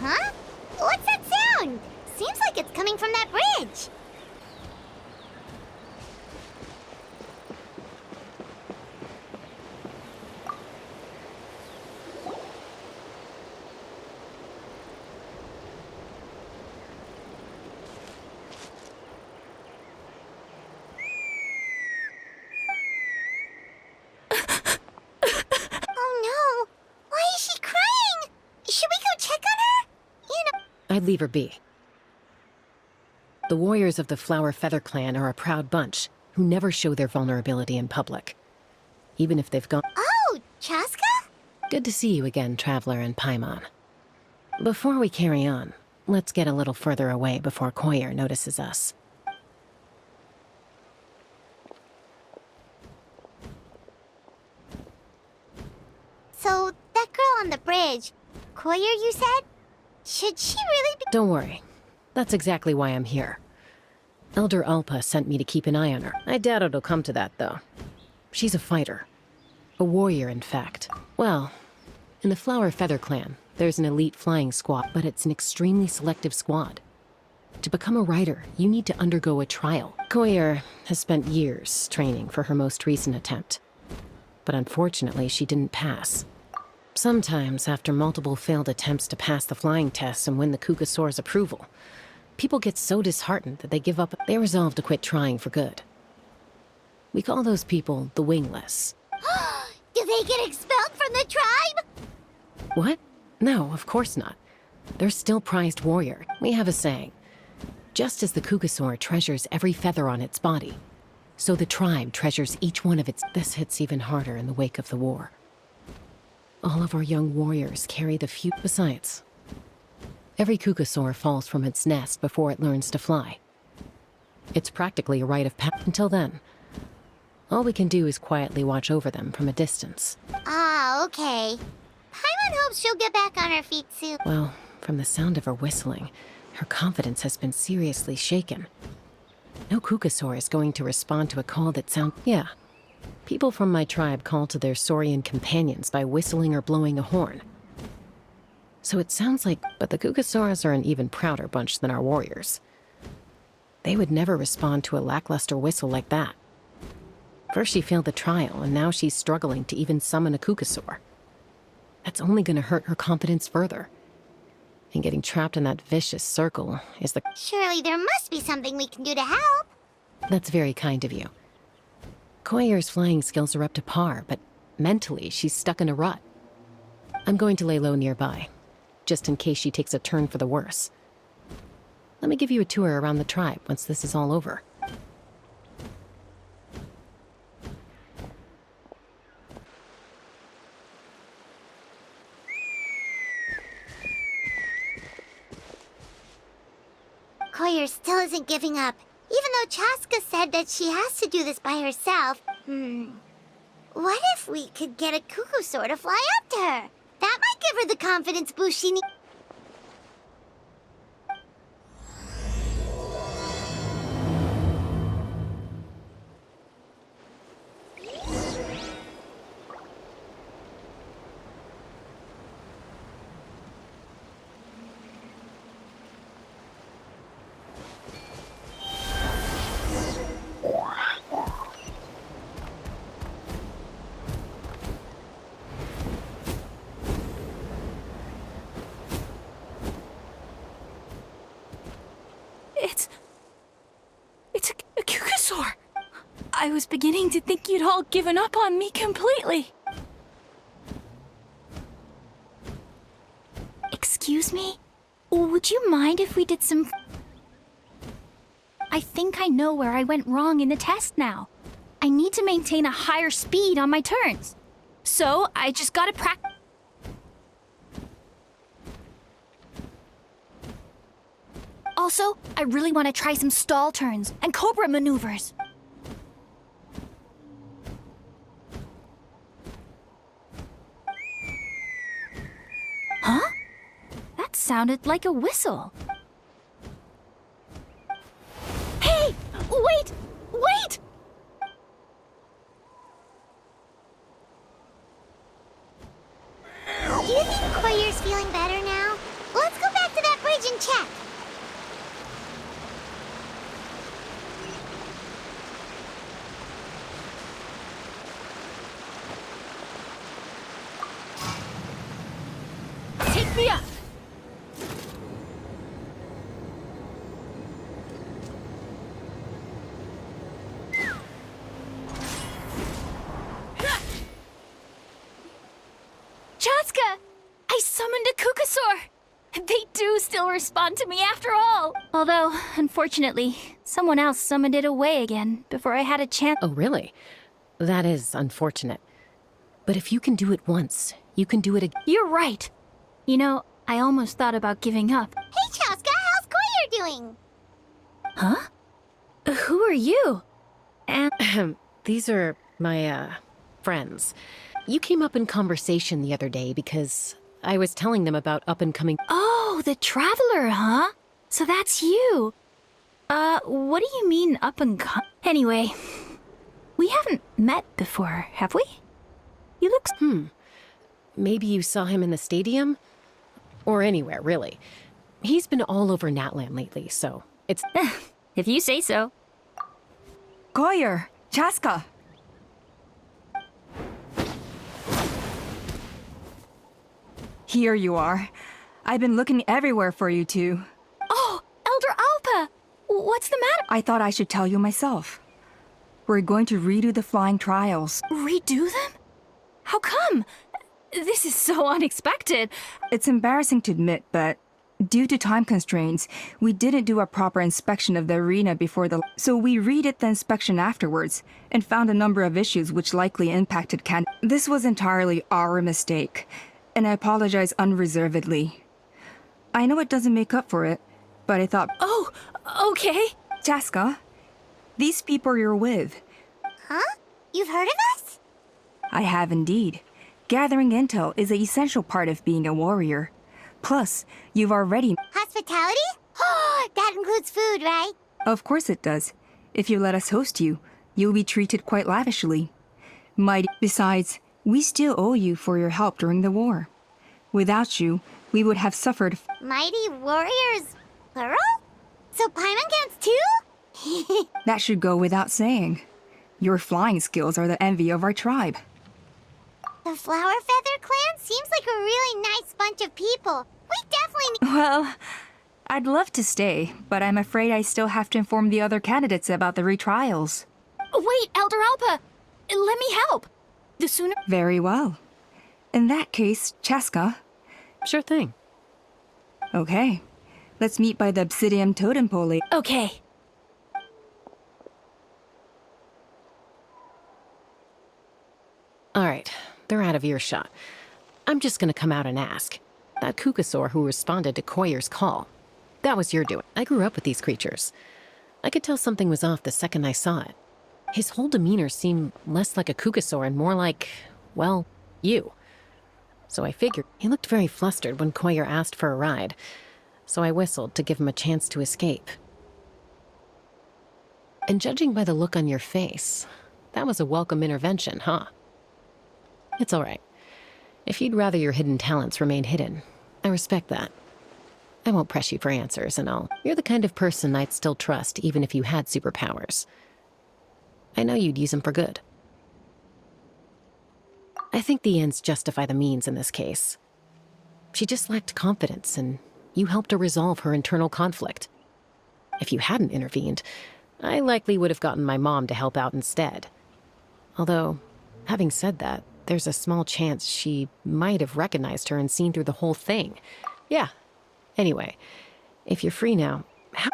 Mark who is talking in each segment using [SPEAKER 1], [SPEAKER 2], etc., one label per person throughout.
[SPEAKER 1] Huh? What's that sound? Seems like it's coming from that bridge.
[SPEAKER 2] I'd leave her be. The warriors of the Flower Feather Clan are a proud bunch who never show their vulnerability in public, even if they've gone—
[SPEAKER 1] Oh, Chaska?
[SPEAKER 2] Good to see you again, Traveler and Paimon. Before we carry on, let's get a little further away before Koyer notices us.
[SPEAKER 1] So, that girl on the bridge, Koyer, you said? Should she really be—
[SPEAKER 2] Don't worry. That's exactly why I'm here. Elder Alpa sent me to keep an eye on her. I doubt it'll come to that, though. She's a fighter. A warrior, in fact. Well, in the Flower Feather Clan, there's an elite flying squad, but it's an extremely selective squad. To become a rider, you need to undergo a trial. Koyer has spent years training for her most recent attempt. But unfortunately, she didn't pass. Sometimes, after multiple failed attempts to pass the flying tests and win the Kukasaur's approval, people get so disheartened that they give up. They resolve to quit trying for good. We call those people the wingless.
[SPEAKER 1] Do they get expelled from the tribe?
[SPEAKER 2] What? No, of course not. They're still prized warrior. We have a saying. Just as the Kukasaur treasures every feather on its body, so the tribe treasures each one of its— This hits even harder in the wake of the war. All of our young warriors carry the few— Besides, every Kukasaur falls from its nest before it learns to fly. It's practically a rite of passage. Until then, all we can do is quietly watch over them from a distance.
[SPEAKER 1] Ah, okay. Paimon hopes she'll get back on her feet soon.
[SPEAKER 2] Well, from the sound of her whistling, her confidence has been seriously shaken. No Kukasaur is going to respond to a call that sounds— Yeah. People from my tribe call to their saurian companions by whistling or blowing a horn. So it sounds like— But the Kukasaurs are an even prouder bunch than our warriors. They would never respond to a lackluster whistle like that. First she failed the trial, and now she's struggling to even summon a Kukasaur. That's only gonna hurt her confidence further. And getting trapped in that vicious circle is the—
[SPEAKER 1] Surely there must be something we can do to help.
[SPEAKER 2] That's very kind of you. Koyer's flying skills are up to par, but mentally she's stuck in a rut. I'm going to lay low nearby, just in case she takes a turn for the worse. Let me give you a tour around the tribe once this is all over.
[SPEAKER 1] Koyer still isn't giving up, even though Chaska said that she has to do this by herself. What if we could get a Kukasaur to fly up to her? That might give her the confidence boost she needs.
[SPEAKER 3] It's a Kukasaur. I was beginning to think you'd all given up on me completely. Excuse me? Would you mind if we did some— I think I know where I went wrong in the test now. I need to maintain a higher speed on my turns. So I just gotta practice. Also, I really want to try some stall turns and cobra maneuvers. Huh? That sounded like a whistle. Hey! Wait! Wait!
[SPEAKER 1] Do you think Koyer's feeling better now? Let's go back and check.
[SPEAKER 3] Take me up! Chaska! I summoned a Kukasaur! They do still respond to me after all! Although, unfortunately, someone else summoned it away again before I had a chance.
[SPEAKER 2] Oh, really? That is unfortunate. But if you can do it once, you can do it again.
[SPEAKER 3] You're right! You know, I almost thought about giving up.
[SPEAKER 1] Hey, Chaska, how's Koyer doing?
[SPEAKER 3] Huh? Who are you? And
[SPEAKER 2] These are my, friends. You came up in conversation the other day because I was telling them about up-and-coming...
[SPEAKER 3] oh, the Traveler, huh? So that's you. What do you mean up and Anyway, we haven't met before, have we? You look...
[SPEAKER 2] Maybe you saw him in the stadium? Or anywhere, really. He's been all over Natlan lately, so it's...
[SPEAKER 3] if you say so.
[SPEAKER 4] Koyer, Chaska. Here you are. I've been looking everywhere for you two.
[SPEAKER 3] Oh, Elder Alpa! What's the matter?
[SPEAKER 4] I thought I should tell you myself. We're going to redo the flying trials.
[SPEAKER 3] Redo them? How come? This is so unexpected.
[SPEAKER 4] It's embarrassing to admit, but due to time constraints, we didn't do a proper inspection of the arena before so we redid the inspection afterwards and found a number of issues which likely impacted This was entirely our mistake, and I apologize unreservedly. I know it doesn't make up for it, but I thought...
[SPEAKER 3] Oh, okay.
[SPEAKER 4] Chaska, these people you're with.
[SPEAKER 1] Huh? You've heard of us?
[SPEAKER 4] I have indeed. Gathering intel is an essential part of being a warrior. Plus, you've already...
[SPEAKER 1] Hospitality? Oh, that includes food, right?
[SPEAKER 4] Of course it does. If you let us host you, you'll be treated quite lavishly. Besides, we still owe you for your help during the war. Without you, we would have suffered...
[SPEAKER 1] Mighty warriors, plural? So Paimon counts too?
[SPEAKER 4] That should go without saying. Your flying skills are the envy of our tribe.
[SPEAKER 1] The Flower Feather clan seems like a really nice bunch of people. We definitely need...
[SPEAKER 4] Well, I'd love to stay, but I'm afraid I still have to inform the other candidates about the retrials.
[SPEAKER 3] Wait, Elder Alpa! Let me help! The sooner...
[SPEAKER 4] Very well. In that case, Chaska...
[SPEAKER 2] Sure thing.
[SPEAKER 4] Okay. Let's meet by the Obsidian Totem Pole.
[SPEAKER 3] Okay.
[SPEAKER 2] All right, they're out of earshot. I'm just gonna come out and ask. That Kukasaur who responded to Koyer's call. That was your doing. I grew up with these creatures. I could tell something was off the second I saw it. His whole demeanor seemed less like a Kukasaur and more like, well, you. So I figured he looked very flustered when Koyer asked for a ride, so I whistled to give him a chance to escape. And judging by the look on your face, that was a welcome intervention, huh? It's all right. If you'd rather your hidden talents remain hidden, I respect that. I won't press you for answers and all. You're the kind of person I'd still trust even if you had superpowers. I know you'd use them for good. I think the ends justify the means in this case. She just lacked confidence, and you helped her resolve her internal conflict. If you hadn't intervened, I likely would have gotten my mom to help out instead. Although, having said that, there's a small chance she might have recognized her and seen through the whole thing. Yeah. Anyway, if you're free now, how...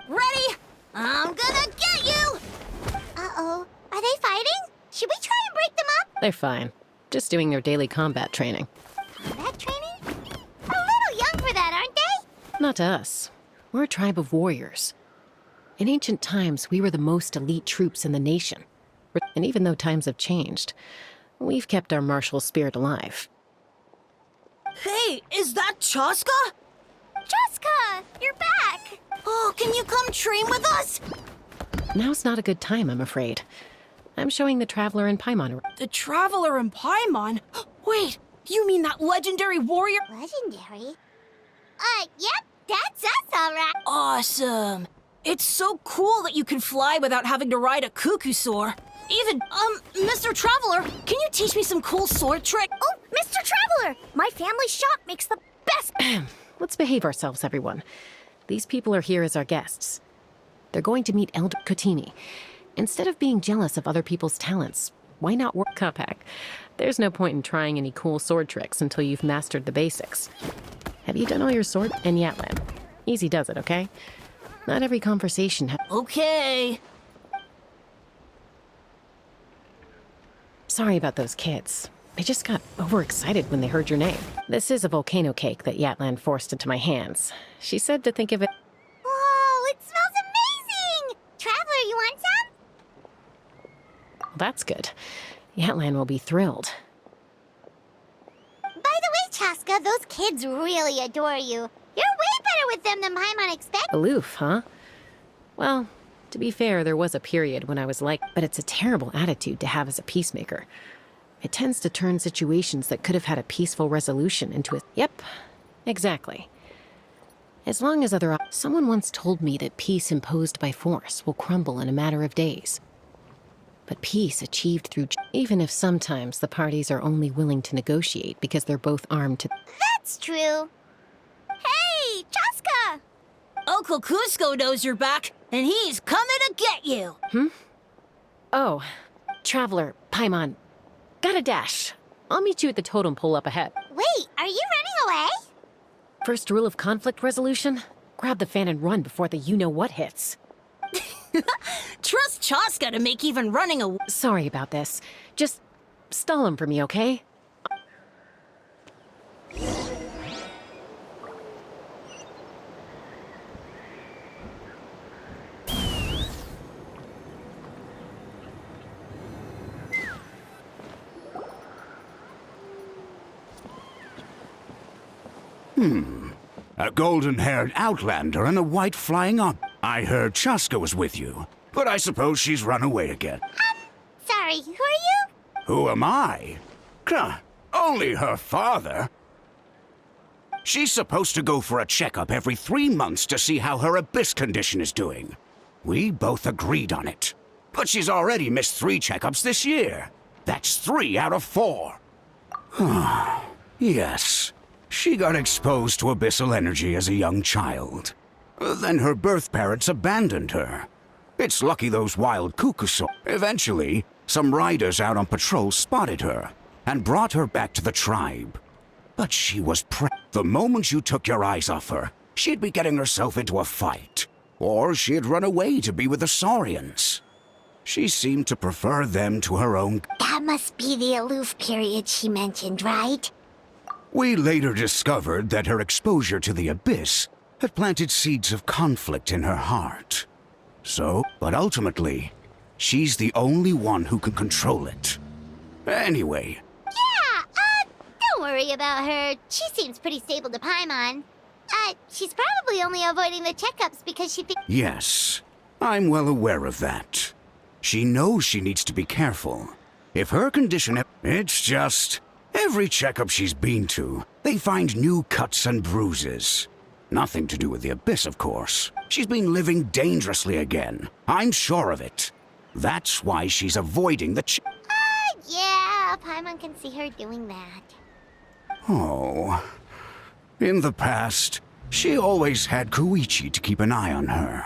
[SPEAKER 1] Ready? I'm gonna get you! Uh-oh. Are they fighting? Should we try and break them up?
[SPEAKER 2] They're fine. Just doing their daily combat training.
[SPEAKER 1] Combat training? A little young for that, aren't they?
[SPEAKER 2] Not to us. We're a tribe of warriors. In ancient times, we were the most elite troops in the nation. And even though times have changed, we've kept our martial spirit alive.
[SPEAKER 5] Hey, is that Chaska?
[SPEAKER 1] Chaska, you're back!
[SPEAKER 5] Oh, can you come train with us?
[SPEAKER 2] Now's not a good time, I'm afraid. I'm showing the Traveler in Paimon.
[SPEAKER 5] The Traveler in Paimon? Wait, you mean that legendary warrior?
[SPEAKER 1] Legendary? Yep, that's us, all right.
[SPEAKER 5] Awesome. It's so cool that you can fly without having to ride a cuckoo soar. Even, Mr. Traveler, can you teach me some cool sword trick?
[SPEAKER 1] Oh, Mr. Traveler! My family shop makes the best...
[SPEAKER 2] Let's behave ourselves, everyone. These people are here as our guests. They're going to meet Elder Kotini. Instead of being jealous of other people's talents, why not work Kapak? There's no point in trying any cool sword tricks until you've mastered the basics. Have you done all your sword? And Yatlan. Easy does it, okay? Not every conversation
[SPEAKER 5] Okay.
[SPEAKER 2] Sorry about those kids. They just got overexcited when they heard your name. This is a volcano cake that Yatlan forced into my hands. She said to think of it...
[SPEAKER 1] Whoa, it smells amazing! Traveler, you want some?
[SPEAKER 2] Well, that's good. Yatlan will be thrilled.
[SPEAKER 1] By the way, Chaska, those kids really adore you. You're way better with them than Paimon expected.
[SPEAKER 2] Aloof, huh? Well, to be fair, there was a period when I was like... But it's a terrible attitude to have as a peacemaker. It tends to turn situations that could have had a peaceful resolution into a... Yep, exactly. As long as other... Someone once told me that peace imposed by force will crumble in a matter of days. But peace achieved through... Even if sometimes the parties are only willing to negotiate because they're both armed to...
[SPEAKER 1] That's true. Hey, Chaska!
[SPEAKER 5] Uncle Cusco knows you're back, and he's coming to get you.
[SPEAKER 2] Oh, Traveler, Paimon, gotta dash. I'll meet you at the totem pole up ahead.
[SPEAKER 1] Wait, are you running away?
[SPEAKER 2] First rule of conflict resolution? Grab the fan and run before the you-know-what hits.
[SPEAKER 5] Trust Chaska to make even running a...
[SPEAKER 2] Sorry about this. Just stall him for me, okay?
[SPEAKER 6] A golden-haired outlander and a white flying up. I heard Chaska was with you, but I suppose she's run away again.
[SPEAKER 1] Sorry, who are you?
[SPEAKER 6] Who am I? Only her father. She's supposed to go for a checkup every 3 months to see how her abyss condition is doing. We both agreed on it. But she's already missed 3 checkups this year. That's 3 out of 4. Yes. She got exposed to abyssal energy as a young child. Then her birth parents abandoned her. It's lucky those wild cuckoo. Eventually, some riders out on patrol spotted her and brought her back to the tribe. But she was The moment you took your eyes off her, she'd be getting herself into a fight. Or she'd run away to be with the Saurians. She seemed to prefer them to her own...
[SPEAKER 1] That must be the aloof period she mentioned, right?
[SPEAKER 6] We later discovered that her exposure to the abyss had planted seeds of conflict in her heart. But ultimately, she's the only one who can control it. Anyway...
[SPEAKER 1] Yeah, don't worry about her. She seems pretty stable to Paimon. She's probably only avoiding the checkups because she thinks...
[SPEAKER 6] Yes, I'm well aware of that. She knows she needs to be careful. If her condition... It's just... Every checkup she's been to, they find new cuts and bruises. Nothing to do with the abyss, of course. She's been living dangerously again. I'm sure of it. That's why she's avoiding the
[SPEAKER 1] Yeah, Paimon can see her doing that.
[SPEAKER 6] Oh. In the past, she always had Koichi to keep an eye on her.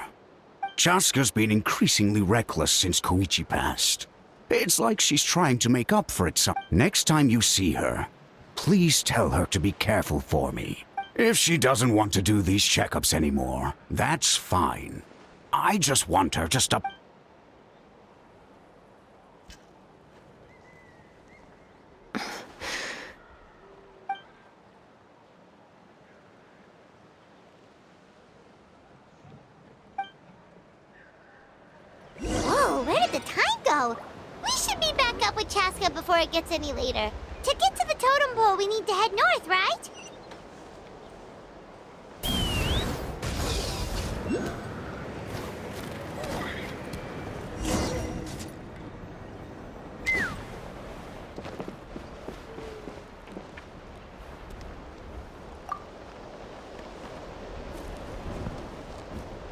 [SPEAKER 6] Chaska's been increasingly reckless since Koichi passed. It's like she's trying to make up for it. Next time you see her, please tell her to be careful for me. If she doesn't want to do these checkups anymore, that's fine. I just want her to stop.
[SPEAKER 1] up with Chaska before it gets any later. To get to the totem pole, we need to head north, right?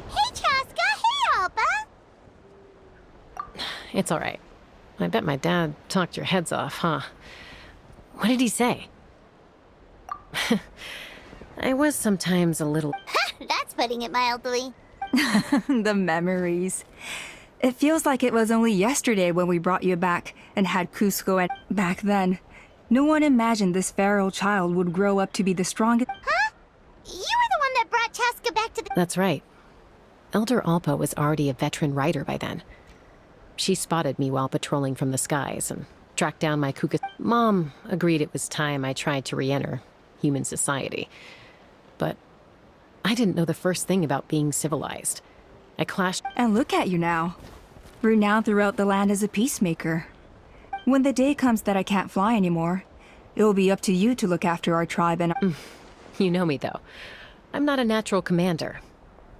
[SPEAKER 1] Hey, Chaska! Hey, Alba!
[SPEAKER 2] It's all right. I bet my dad talked your heads off, huh? What did he say? I was sometimes a little...
[SPEAKER 1] That's putting it mildly.
[SPEAKER 4] The memories. It feels like it was only yesterday when we brought you back and had Cusco, and back then, no one imagined this feral child would grow up to be the strongest.
[SPEAKER 1] Huh? You were the one that brought Chaska back to the...
[SPEAKER 2] That's right. Elder Alpa was already a veteran rider by then. She spotted me while patrolling from the skies and tracked down my kuka. Mom agreed it was time I tried to re-enter human society. But I didn't know the first thing about being civilized. I clashed...
[SPEAKER 4] And look at you now, renowned throughout the land as a peacemaker. When the day comes that I can't fly anymore, it'll be up to you to look after our tribe and...
[SPEAKER 2] You know me, though. I'm not a natural commander.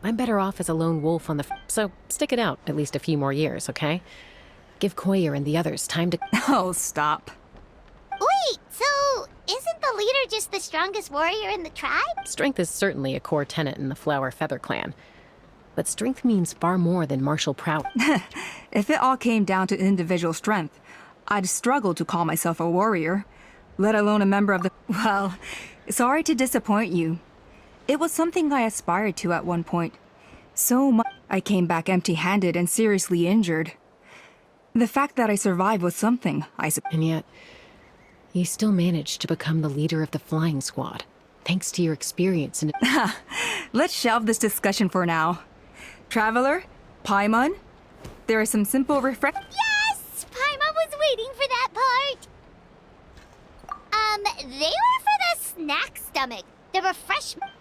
[SPEAKER 2] I'm better off as a lone wolf on the... So stick it out at least a few more years, okay? Give Koyer and the others time to...
[SPEAKER 4] Oh, stop.
[SPEAKER 1] Wait, so isn't the leader just the strongest warrior in the tribe?
[SPEAKER 2] Strength is certainly a core tenet in the Flower Feather clan. But strength means far more than martial prowess.
[SPEAKER 4] If it all came down to individual strength, I'd struggle to call myself a warrior, let alone a member of the... Well, sorry to disappoint you. It was something I aspired to at one point. So much I came back empty-handed and seriously injured. The fact that I survived was something, I suppose.
[SPEAKER 2] And yet, you still managed to become the leader of the flying squad, thanks to your experience in...
[SPEAKER 4] Let's shelve this discussion for now. Traveler, Paimon, there are some simple
[SPEAKER 1] Yes! Paimon was waiting for that part! They were for the snack stomach. The refreshment...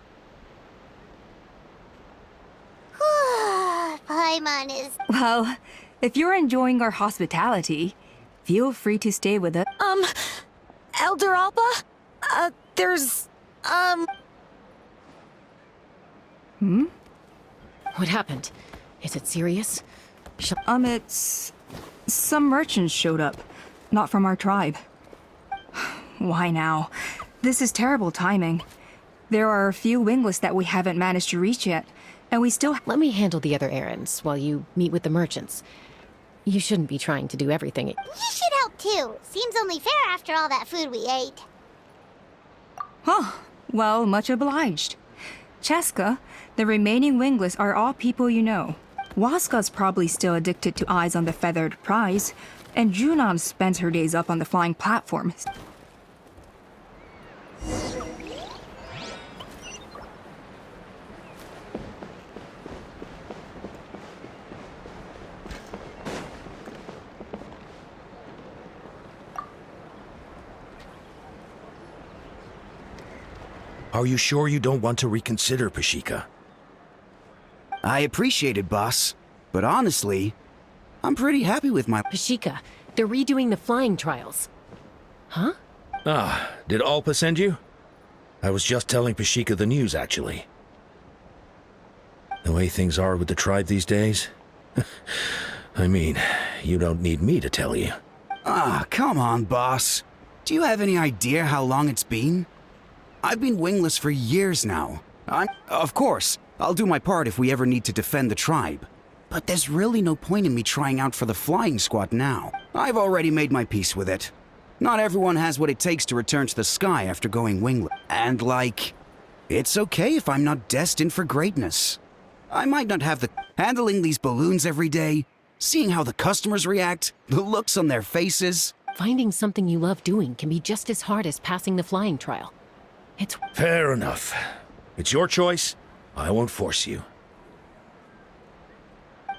[SPEAKER 1] Paimon is...
[SPEAKER 4] Well, if you're enjoying our hospitality, feel free to stay with us.
[SPEAKER 5] Elder Alba? There's,
[SPEAKER 2] What happened? Is it serious?
[SPEAKER 4] It's... Some merchants showed up. Not from our tribe. Why now? This is terrible timing. There are a few wingless that we haven't managed to reach yet, and we still...
[SPEAKER 2] Let me handle the other errands while you meet with the merchants. You shouldn't be trying to do everything.
[SPEAKER 1] You should help too. Seems only fair after all that food we ate.
[SPEAKER 4] Huh. Well, much obliged. Chaska, the remaining wingless are all people you know. Waska's probably still addicted to eyes on the feathered prize, and Junon spends her days up on the flying platform.
[SPEAKER 7] Are you sure you don't want to reconsider, Pashika?
[SPEAKER 6] I appreciate it, boss. But honestly, I'm pretty happy with my...
[SPEAKER 2] Pashika, they're redoing the flying trials. Huh?
[SPEAKER 7] Ah, did Alpa send you? I was just telling Pashika the news, actually. The way things are with the tribe these days? I mean, you don't need me to tell you.
[SPEAKER 6] Ah, come on, boss. Do you have any idea how long it's been? I've been wingless for years now. Of course, I'll do my part if we ever need to defend the tribe. But there's really no point in me trying out for the flying squad now. I've already made my peace with it. Not everyone has what it takes to return to the sky after going wingless. And it's okay if I'm not destined for greatness. I might not have the... Handling these balloons every day, seeing how the customers react, the looks on their faces...
[SPEAKER 2] Finding something you love doing can be just as hard as passing the flying trial. It's...
[SPEAKER 7] Fair enough. It's your choice. I won't force you.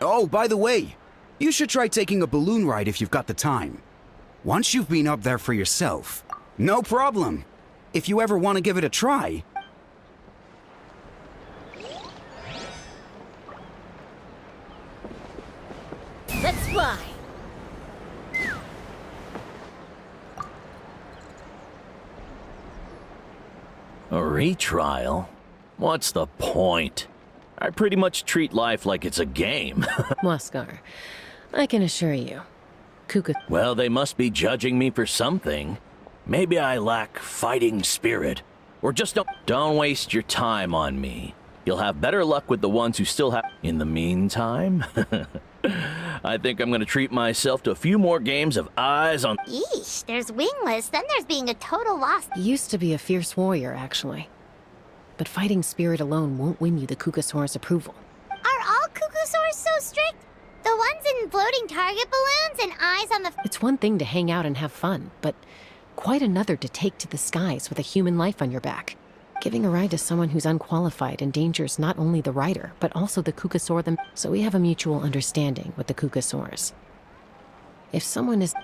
[SPEAKER 6] Oh, by the way, you should try taking a balloon ride if you've got the time. Once you've been up there for yourself, no problem. If you ever want to give it a try.
[SPEAKER 1] Let's fly.
[SPEAKER 8] A retrial? What's the point? I pretty much treat life like it's a game.
[SPEAKER 2] Waskar, I can assure you, Kuka...
[SPEAKER 8] Well, they must be judging me for something. Maybe I lack fighting spirit. Or just don't waste your time on me. You'll have better luck with the ones who still have... In the meantime, I think I'm gonna treat myself to a few more games of eyes on...
[SPEAKER 1] Yeesh, there's wingless, then there's being a total loss.
[SPEAKER 2] Used to be a fierce warrior, actually. But fighting spirit alone won't win you the Kukasaur's approval.
[SPEAKER 1] Are all Kukusaurs so strict? The ones in floating target balloons and eyes on the...
[SPEAKER 2] It's one thing to hang out and have fun, but quite another to take to the skies with a human life on your back. Giving a ride to someone who's unqualified endangers not only the rider, but also the Kukasaur them. So we have a mutual understanding with the Kukasaurs. If someone is...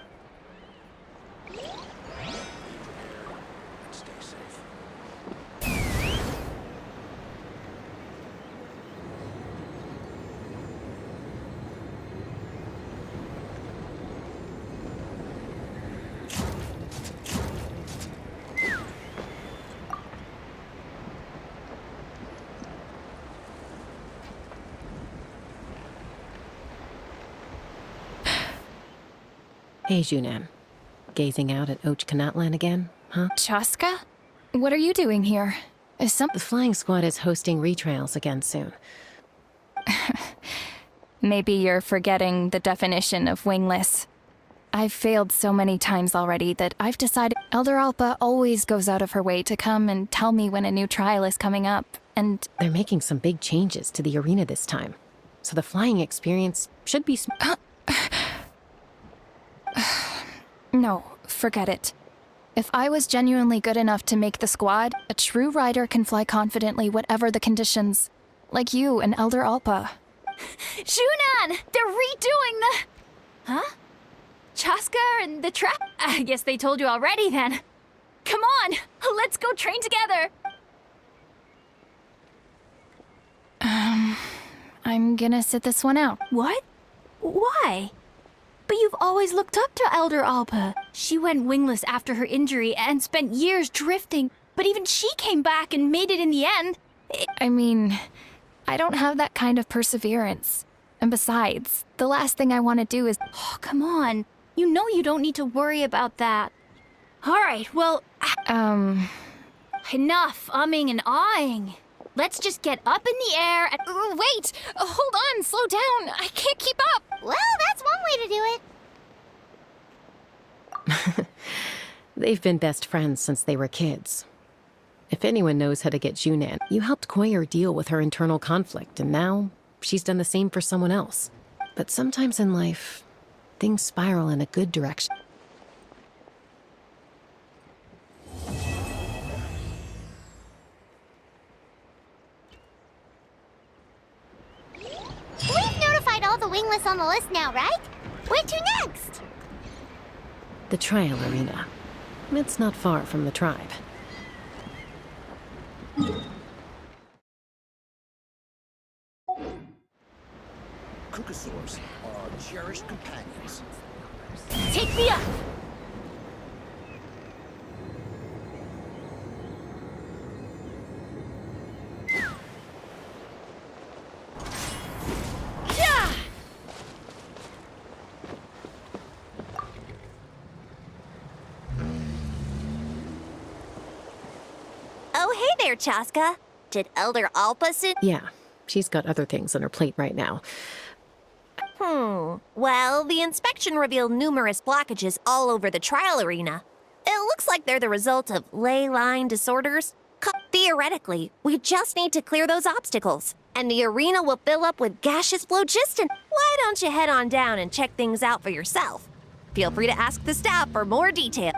[SPEAKER 2] Hey, Junan. Gazing out at Ochkanatlan again, huh?
[SPEAKER 3] Chaska? What are you doing here? Is
[SPEAKER 2] The flying squad is hosting retrials again soon.
[SPEAKER 3] Maybe you're forgetting the definition of wingless. I've failed so many times already that I've decided Elder Alpa always goes out of her way to come and tell me when a new trial is coming up, and...
[SPEAKER 2] They're making some big changes to the arena this time. So the flying experience should be...
[SPEAKER 3] No, forget it. If I was genuinely good enough to make the squad, a true rider can fly confidently whatever the conditions. Like you and Elder Alpa. Shunan! They're redoing the... Huh? Chaska and the trap? I guess they told you already then. Come on, let's go train together! I'm gonna sit this one out. What? Why? But you've always looked up to Elder Alpa. She went wingless after her injury and spent years drifting, but even she came back and made it in the end. I mean, I don't have that kind of perseverance. And besides, the last thing I want to do is... Oh, come on. You know you don't need to worry about that. All right, well... Enough umming and ahhing. Let's just get up in the air and... wait! Hold on, slow down. I can't keep up.
[SPEAKER 1] Well, that's one way to do it.
[SPEAKER 2] They've been best friends since they were kids. If anyone knows how to get Junan, you helped Koyer deal with her internal conflict, and now she's done the same for someone else. But sometimes in life, things spiral in a good direction.
[SPEAKER 1] We've notified all the wingless on the list now, right? Where to next?
[SPEAKER 2] The trial arena. It's not far from the tribe.
[SPEAKER 9] Kukasaurs are cherished companions.
[SPEAKER 3] Take me up!
[SPEAKER 10] Oh, hey there, Chaska. Did Elder Alpa send...
[SPEAKER 2] Yeah, she's got other things on her plate right now.
[SPEAKER 10] Well, the inspection revealed numerous blockages all over the trial arena. It looks like they're the result of ley line disorders. Theoretically, we just need to clear those obstacles, and the arena will fill up with gaseous phlogiston. Why don't you head on down and check things out for yourself? Feel free to ask the staff for more detail.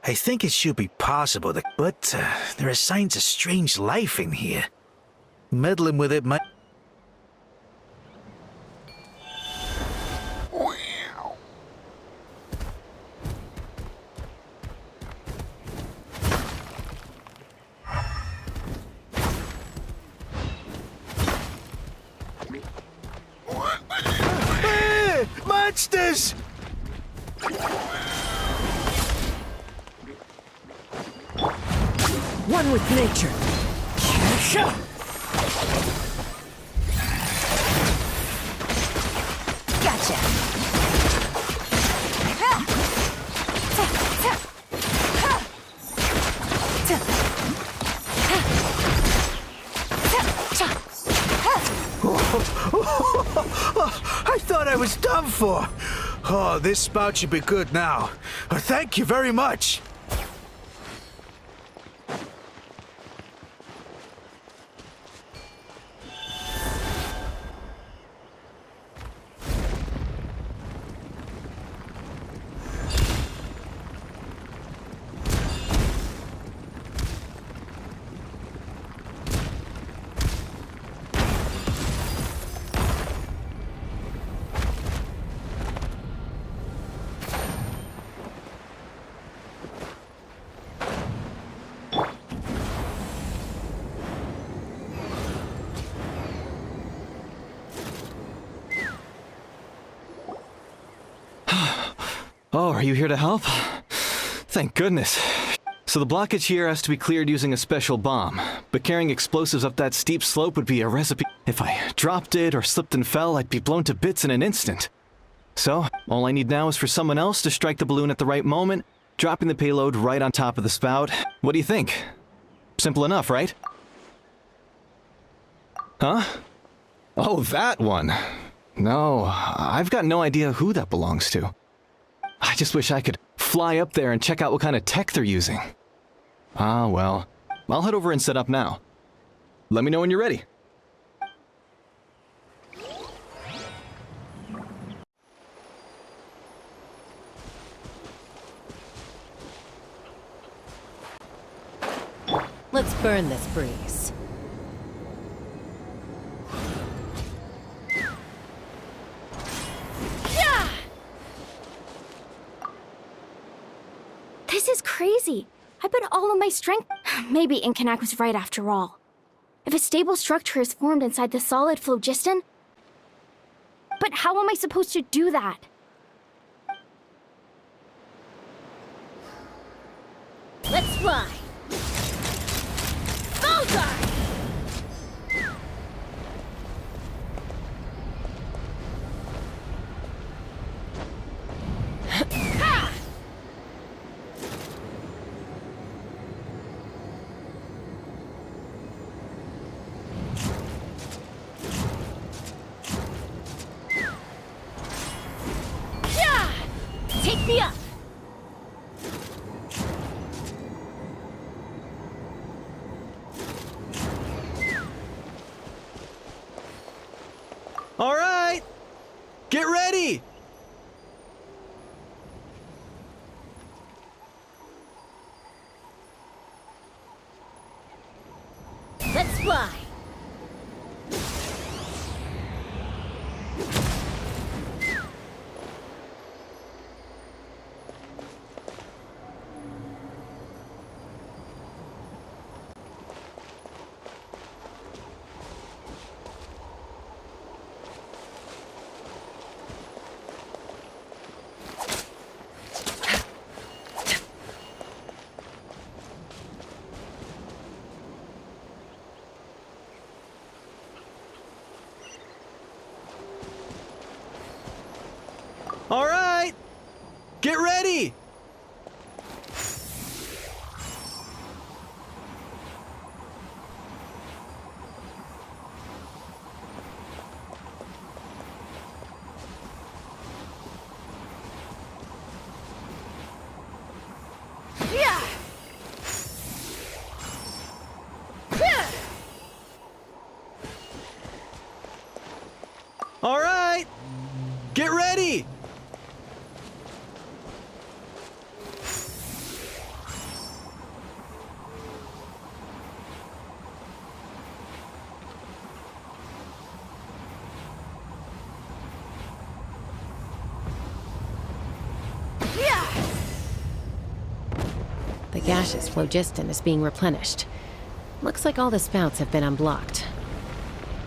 [SPEAKER 11] I think it should be possible, but there are signs of strange life in here. Meddling with it might... monsters!
[SPEAKER 2] One with nature.
[SPEAKER 3] Gotcha.
[SPEAKER 11] I thought I was done for. Oh, this spout should be good now. Thank you very much.
[SPEAKER 12] Oh, are you here to help? Thank goodness. So the blockage here has to be cleared using a special bomb, but carrying explosives up that steep slope would be a recipe. If I dropped it or slipped and fell, I'd be blown to bits in an instant. So, all I need now is for someone else to strike the balloon at the right moment, dropping the payload right on top of the spout. What do you think? Simple enough, right? Huh? Oh, that one. No, I've got no idea who that belongs to. I just wish I could fly up there and check out what kind of tech they're using. Ah, well, I'll head over and set up now. Let me know when you're ready.
[SPEAKER 2] Let's burn this breeze.
[SPEAKER 3] This is crazy. I put all of my strength. Maybe Inkanak was right after all. If a stable structure is formed inside the solid phlogiston. But how am I supposed to do that?
[SPEAKER 1] Let's fly. Bullseye! Take me up!
[SPEAKER 12] All right! Get ready!
[SPEAKER 1] Let's fly!
[SPEAKER 12] All right! Get ready! All right! Get ready!
[SPEAKER 2] The gaseous phlogiston is being replenished. Looks like all the spouts have been unblocked.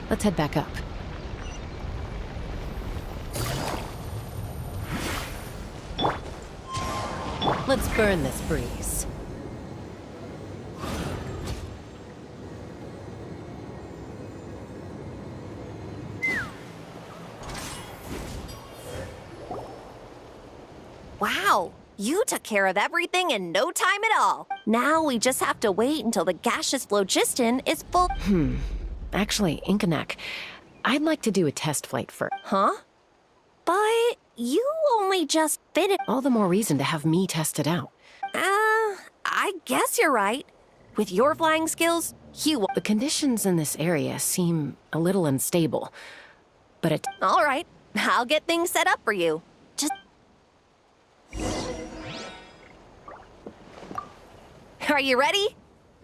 [SPEAKER 2] Let's head back up. Let's burn this breeze.
[SPEAKER 10] Wow, you took care of everything in no time at all. Now we just have to wait until the gaseous phlogiston is full.
[SPEAKER 2] Actually, Inkanak, I'd like to do a test flight first.
[SPEAKER 10] Huh? But you only just finished.
[SPEAKER 2] All the more reason to have me test it out.
[SPEAKER 10] I guess you're right. With your flying skills, you.
[SPEAKER 2] The conditions in this area seem a little unstable, but it...
[SPEAKER 10] All right, I'll get things set up for you. Just. Are you ready?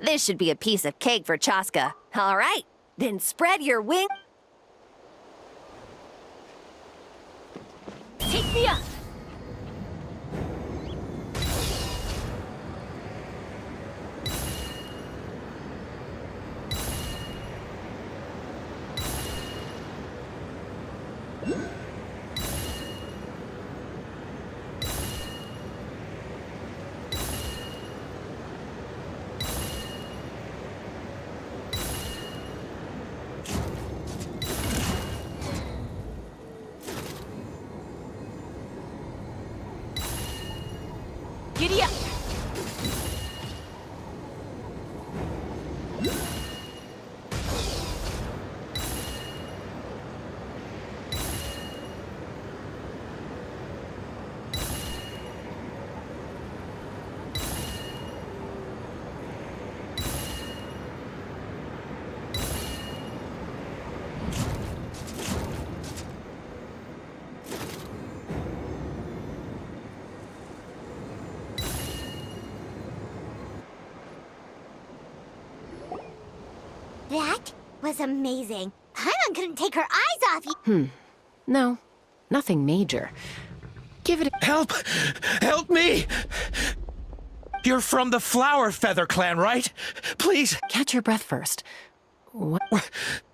[SPEAKER 10] This should be a piece of cake for Chaska. All right, then spread your wing.
[SPEAKER 3] Take me up! Giddy up!
[SPEAKER 1] That was amazing. Paimon couldn't take her eyes off you.
[SPEAKER 2] No, nothing major. Give it a...
[SPEAKER 7] Help! Help me! You're from the Flower Feather clan, right? Please.
[SPEAKER 2] Catch your breath first. What?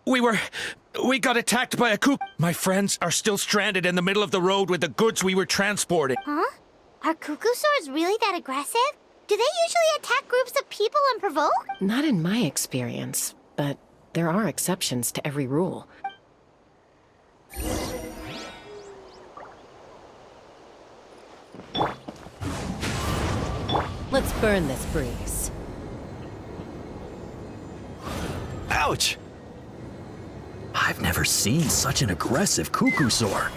[SPEAKER 7] We got attacked by a coup. My friends are still stranded in the middle of the road with the goods we were transporting.
[SPEAKER 1] Huh? Are cuckoosaurs really that aggressive? Do they usually attack groups of people and provoke?
[SPEAKER 2] Not in my experience, but there are exceptions to every rule. Let's burn this breeze.
[SPEAKER 11] Ouch! I've never seen such an aggressive cuckoosaur.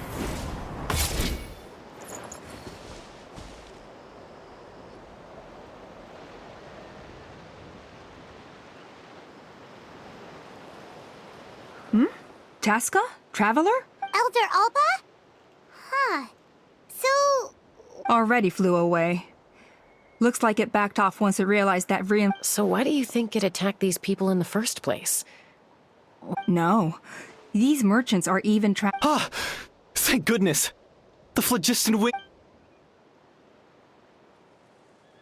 [SPEAKER 4] Chaska? Traveler?
[SPEAKER 1] Elder Alba? Huh. So...
[SPEAKER 4] Already flew away. Looks like it backed off once it realized that
[SPEAKER 2] So why do you think it attacked these people in the first place?
[SPEAKER 4] No. These merchants are even
[SPEAKER 12] Ah! Thank goodness! The phlogiston wing...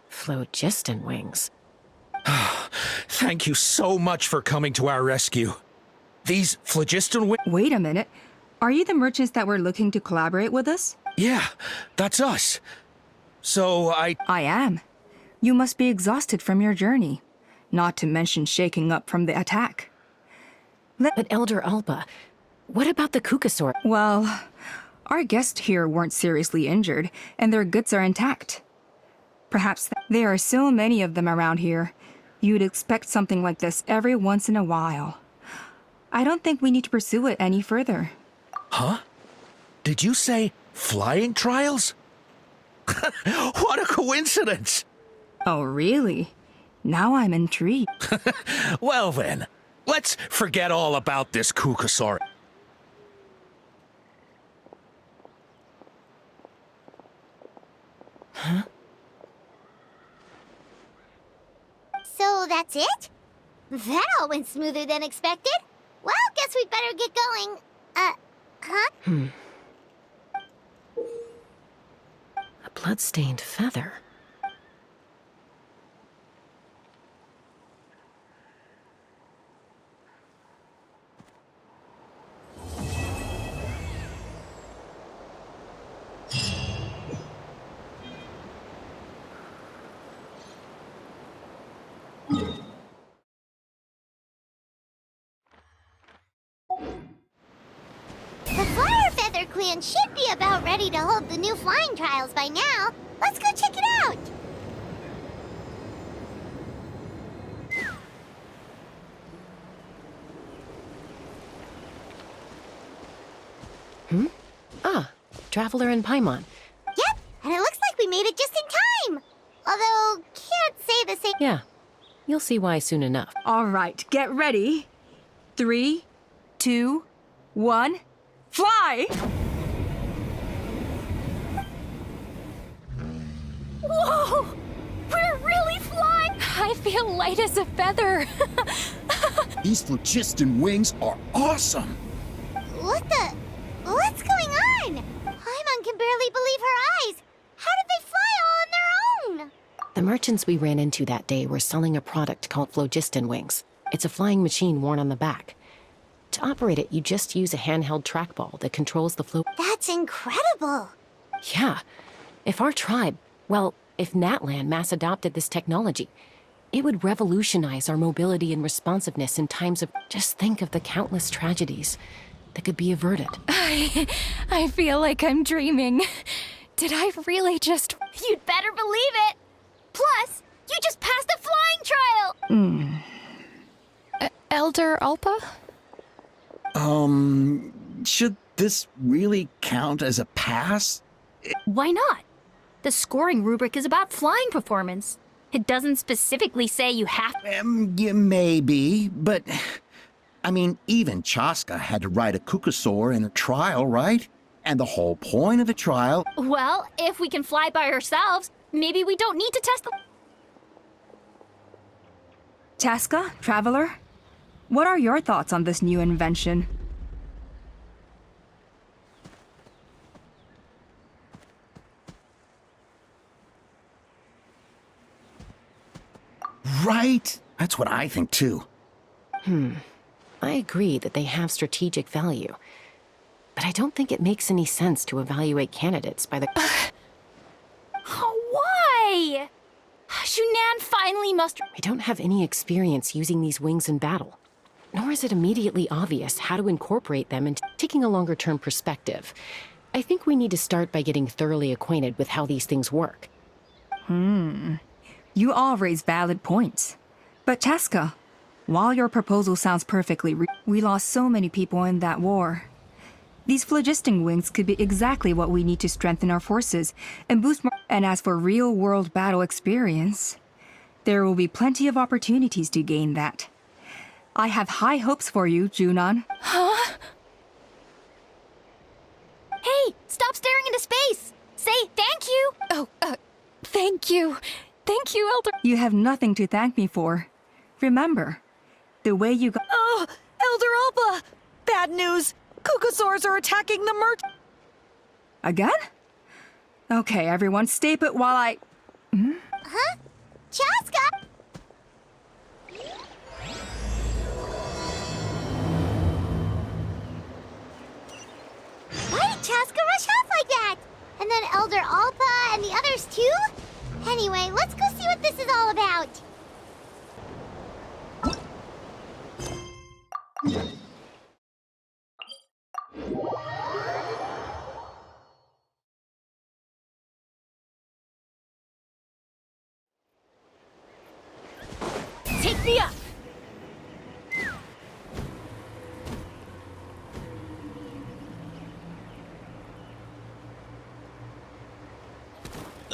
[SPEAKER 2] Phlogiston wings.
[SPEAKER 7] Thank you so much for coming to our rescue. These phlogiston
[SPEAKER 4] Wait a minute. Are you the merchants that were looking to collaborate with us?
[SPEAKER 7] Yeah, that's us. So
[SPEAKER 4] I am. You must be exhausted from your journey. Not to mention shaking up from the attack.
[SPEAKER 2] But Elder Alba, what about the cuckoosaur?
[SPEAKER 4] Well, our guests here weren't seriously injured, and their goods are intact. Perhaps there are so many of them around here. You'd expect something like this every once in a while. I don't think we need to pursue it any further.
[SPEAKER 7] Huh? Did you say flying trials? What a coincidence!
[SPEAKER 4] Oh, really? Now I'm intrigued.
[SPEAKER 7] Well then, let's forget all about this cuckoosaur.
[SPEAKER 2] Huh?
[SPEAKER 1] So that's it? That all went smoother than expected. Well, guess we'd better get going. Huh?
[SPEAKER 2] A blood-stained feather.
[SPEAKER 1] clan should be about ready to hold the new flying trials by now. Let's go check it out.
[SPEAKER 2] Ah, Traveler and Paimon.
[SPEAKER 1] Yep, and it looks like we made it just in time. Although, can't say the same.
[SPEAKER 2] Yeah, you'll see why soon enough.
[SPEAKER 4] All right, get ready. 3, 2, 1, fly!
[SPEAKER 3] Whoa! We're really flying! I feel light as a feather.
[SPEAKER 9] These phlogiston wings are awesome.
[SPEAKER 1] What's going on? Paimon can barely believe her eyes. How did they fly all on their own?
[SPEAKER 2] The merchants we ran into that day were selling a product called phlogiston wings. It's a flying machine worn on the back. To operate it, you just use a handheld trackball that controls the flow.
[SPEAKER 1] That's incredible.
[SPEAKER 2] Yeah. If our tribe, well, if Natlan mass adopted this technology, it would revolutionize our mobility and responsiveness in times of... Just think of the countless tragedies that could be averted.
[SPEAKER 3] I feel like I'm dreaming. Did I really just...
[SPEAKER 10] You'd better believe it. Plus, you just passed a flying trial.
[SPEAKER 3] Elder Alpa?
[SPEAKER 9] Should this really count as a pass?
[SPEAKER 3] Why not? The scoring rubric is about flying performance. It doesn't specifically say you have...
[SPEAKER 9] Yeah, maybe, but... I mean, even Chaska had to ride a Kukusaur in a trial, right? And the whole point of the trial...
[SPEAKER 3] Well, if we can fly by ourselves, maybe we don't need to test the...
[SPEAKER 4] Chaska, Traveler, what are your thoughts on this new invention?
[SPEAKER 9] Right? That's what I think, too.
[SPEAKER 2] I agree that they have strategic value, but I don't think it makes any sense to evaluate candidates by the...
[SPEAKER 3] Why? Shunan finally must...
[SPEAKER 2] I don't have any experience using these wings in battle, nor is it immediately obvious how to incorporate them into taking a longer-term perspective. I think we need to start by getting thoroughly acquainted with how these things work.
[SPEAKER 4] You all raise valid points. But Chaska, while your proposal sounds perfectly we lost so many people in that war. These phlogiston wings could be exactly what we need to strengthen our forces and boost more. And as for real-world battle experience, there will be plenty of opportunities to gain that. I have high hopes for you, Junon.
[SPEAKER 3] Huh? Hey, stop staring into space! Say thank you! Oh, thank you. Thank you, Elder...
[SPEAKER 4] You have nothing to thank me for. Remember, the way you got...
[SPEAKER 5] Oh, Elder Alpa! Bad news! Kukusaurs are attacking the merchant!
[SPEAKER 4] Again? Okay, everyone, stay put while I...
[SPEAKER 1] Huh? Chaska! Why did Chaska rush off like that? And then Elder Alpa and the others too? Anyway, let's go see what this is all about.
[SPEAKER 3] Take me up!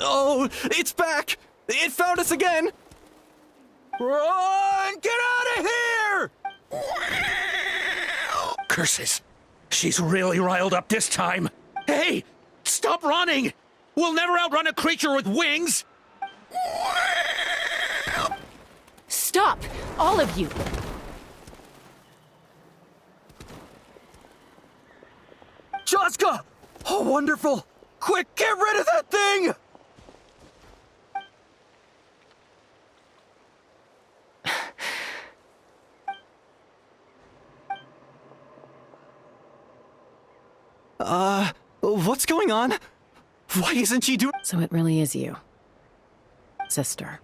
[SPEAKER 12] Oh, it's back! It found us again!
[SPEAKER 7] Run! Get out of here! Curses. She's really riled up this time. Hey! Stop running! We'll never outrun a creature with wings!
[SPEAKER 2] Stop! All of you!
[SPEAKER 12] Chaska! Oh, wonderful! Quick, get rid of that thing! What's going on? Why isn't she doing...
[SPEAKER 2] So it really is you, sister.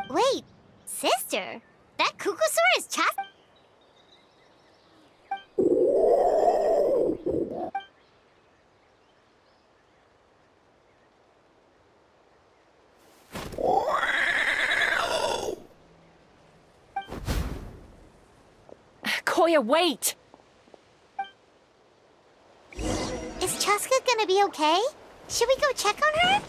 [SPEAKER 1] Wait, sister? That Kukusaur is Chaska?
[SPEAKER 2] Koya, wait!
[SPEAKER 1] Is Chaska gonna be okay? Should we go check on her?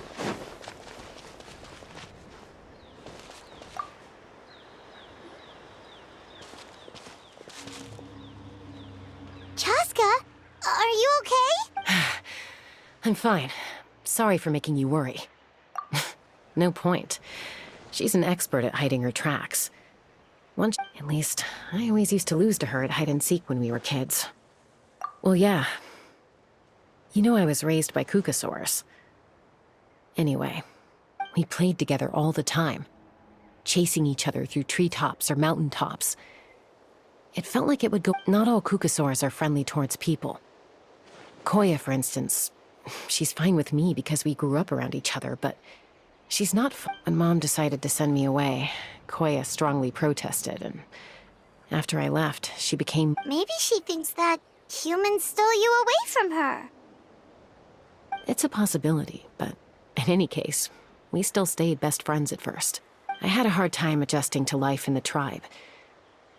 [SPEAKER 1] Chaska, are you okay?
[SPEAKER 2] I'm fine. Sorry for making you worry. No point. She's an expert at hiding her tracks. At least, I always used to lose to her at hide-and-seek when we were kids. Well, yeah. You know I was raised by Kukasaurs. Anyway, we played together all the time, chasing each other through treetops or mountaintops. It felt like it would go— Not all Kukasaurs are friendly towards people. Koya, for instance, she's fine with me because we grew up around each other, but she's not When Mom decided to send me away, Koya strongly protested, and after I left, she became—
[SPEAKER 1] Maybe she thinks that humans stole you away from her.
[SPEAKER 2] It's a possibility, but in any case, we still stayed best friends at first. I had a hard time adjusting to life in the tribe.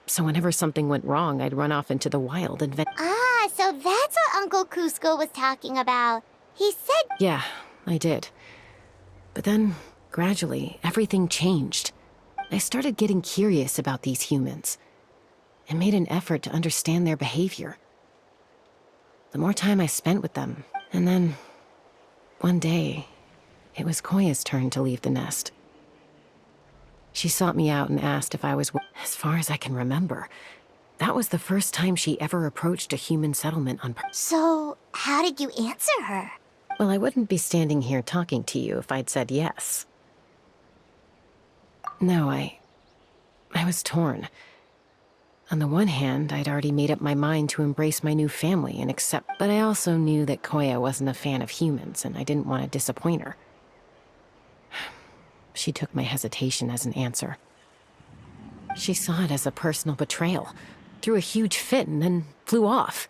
[SPEAKER 2] So whenever something went wrong, I'd run off into the wild and
[SPEAKER 1] Ah, so that's what Uncle Cusco was talking about. He said—
[SPEAKER 2] Yeah, I did. But then, gradually, everything changed. I started getting curious about these humans, and made an effort to understand their behavior. The more time I spent with them, and then, one day, it was Koya's turn to leave the nest. She sought me out and asked if I was— As far as I can remember, that was the first time she ever approached a human settlement on purpose.
[SPEAKER 1] So, how did you answer her?
[SPEAKER 2] Well, I wouldn't be standing here talking to you if I'd said yes. No, I was torn. On the one hand, I'd already made up my mind to embrace my new family and accept— But I also knew that Koya wasn't a fan of humans, and I didn't want to disappoint her. She took my hesitation as an answer. She saw it as a personal betrayal, threw a huge fit, and then flew off.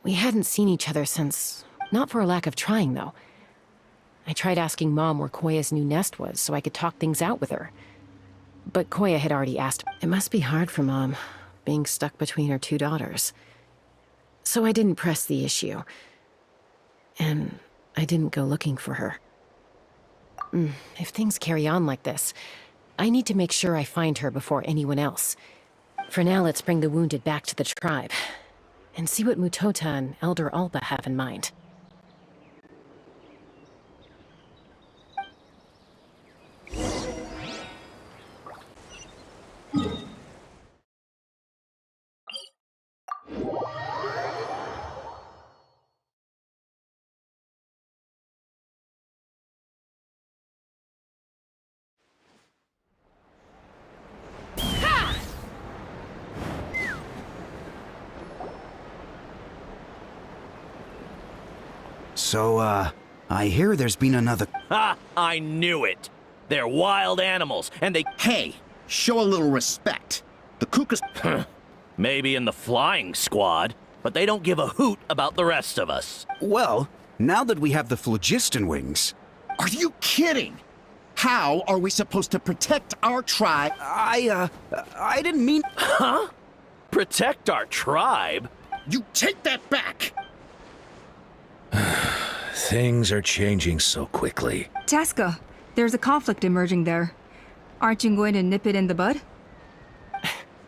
[SPEAKER 2] We hadn't seen each other since— Not for a lack of trying, though. I tried asking Mom where Koya's new nest was so I could talk things out with her. But Koya had already asked— It must be hard for Mom, being stuck between her two daughters. So I didn't press the issue. And I didn't go looking for her. If things carry on like this, I need to make sure I find her before anyone else. For now, let's bring the wounded back to the tribe, and see what Mutota and Elder Alba have in mind.
[SPEAKER 6] So, I hear there's been another—
[SPEAKER 8] Ha! I knew it! They're wild animals, and they—
[SPEAKER 9] Hey, show a little respect. The Kukas—
[SPEAKER 8] Maybe in the flying squad, but they don't give a hoot about the rest of us.
[SPEAKER 6] Well, now that we have the phlogiston wings—
[SPEAKER 9] Are you kidding? How are we supposed to protect our tribe?
[SPEAKER 6] I didn't mean—
[SPEAKER 8] Huh? Protect our tribe?
[SPEAKER 9] You take that back!
[SPEAKER 7] Things are changing so quickly.
[SPEAKER 4] Chaska, there's a conflict emerging there. Aren't you going to nip it in the bud?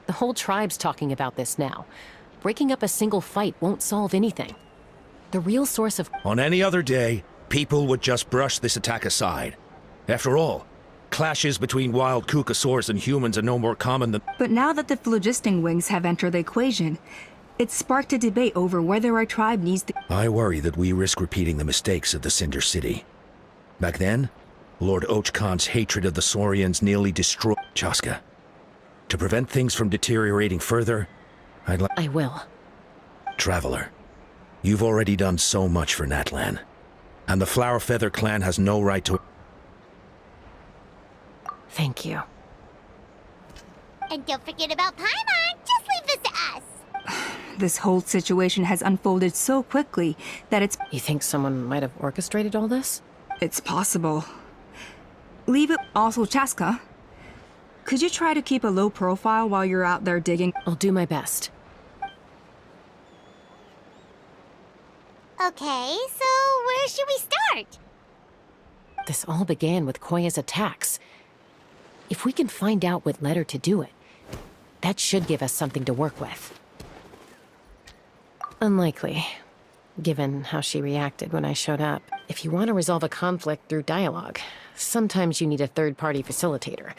[SPEAKER 2] The whole tribe's talking about this now. Breaking up a single fight won't solve anything. The real source of—
[SPEAKER 7] On any other day, people would just brush this attack aside. After all, clashes between wild Kukasaurs and humans are no more common than—
[SPEAKER 4] But now that the phlogiston wings have entered the equation, it's sparked a debate over whether our tribe needs to—
[SPEAKER 7] I worry that we risk repeating the mistakes of the Cinder City. Back then, Lord Ochkon's hatred of the Saurians nearly destroyed Chaska. To prevent things from deteriorating further, I'd like—
[SPEAKER 2] I will.
[SPEAKER 7] Traveler, you've already done so much for Natlan, and the Flower Feather clan has no right to—
[SPEAKER 2] Thank you.
[SPEAKER 1] And don't forget about Paimon. Just leave this to us.
[SPEAKER 4] This whole situation has unfolded so quickly that
[SPEAKER 2] You think someone might have orchestrated all this?
[SPEAKER 4] it's possible. Leave it. Also, Chaska, Could you try to keep a low profile while you're out there digging?
[SPEAKER 2] I'll do my best.
[SPEAKER 1] Okay, so where should we start?
[SPEAKER 2] This all began with Koya's attacks. If we can find out what led her to do it, that should give us something to work with. Unlikely, given how she reacted when I showed up. If you want to resolve a conflict through dialogue, sometimes you need a third-party facilitator.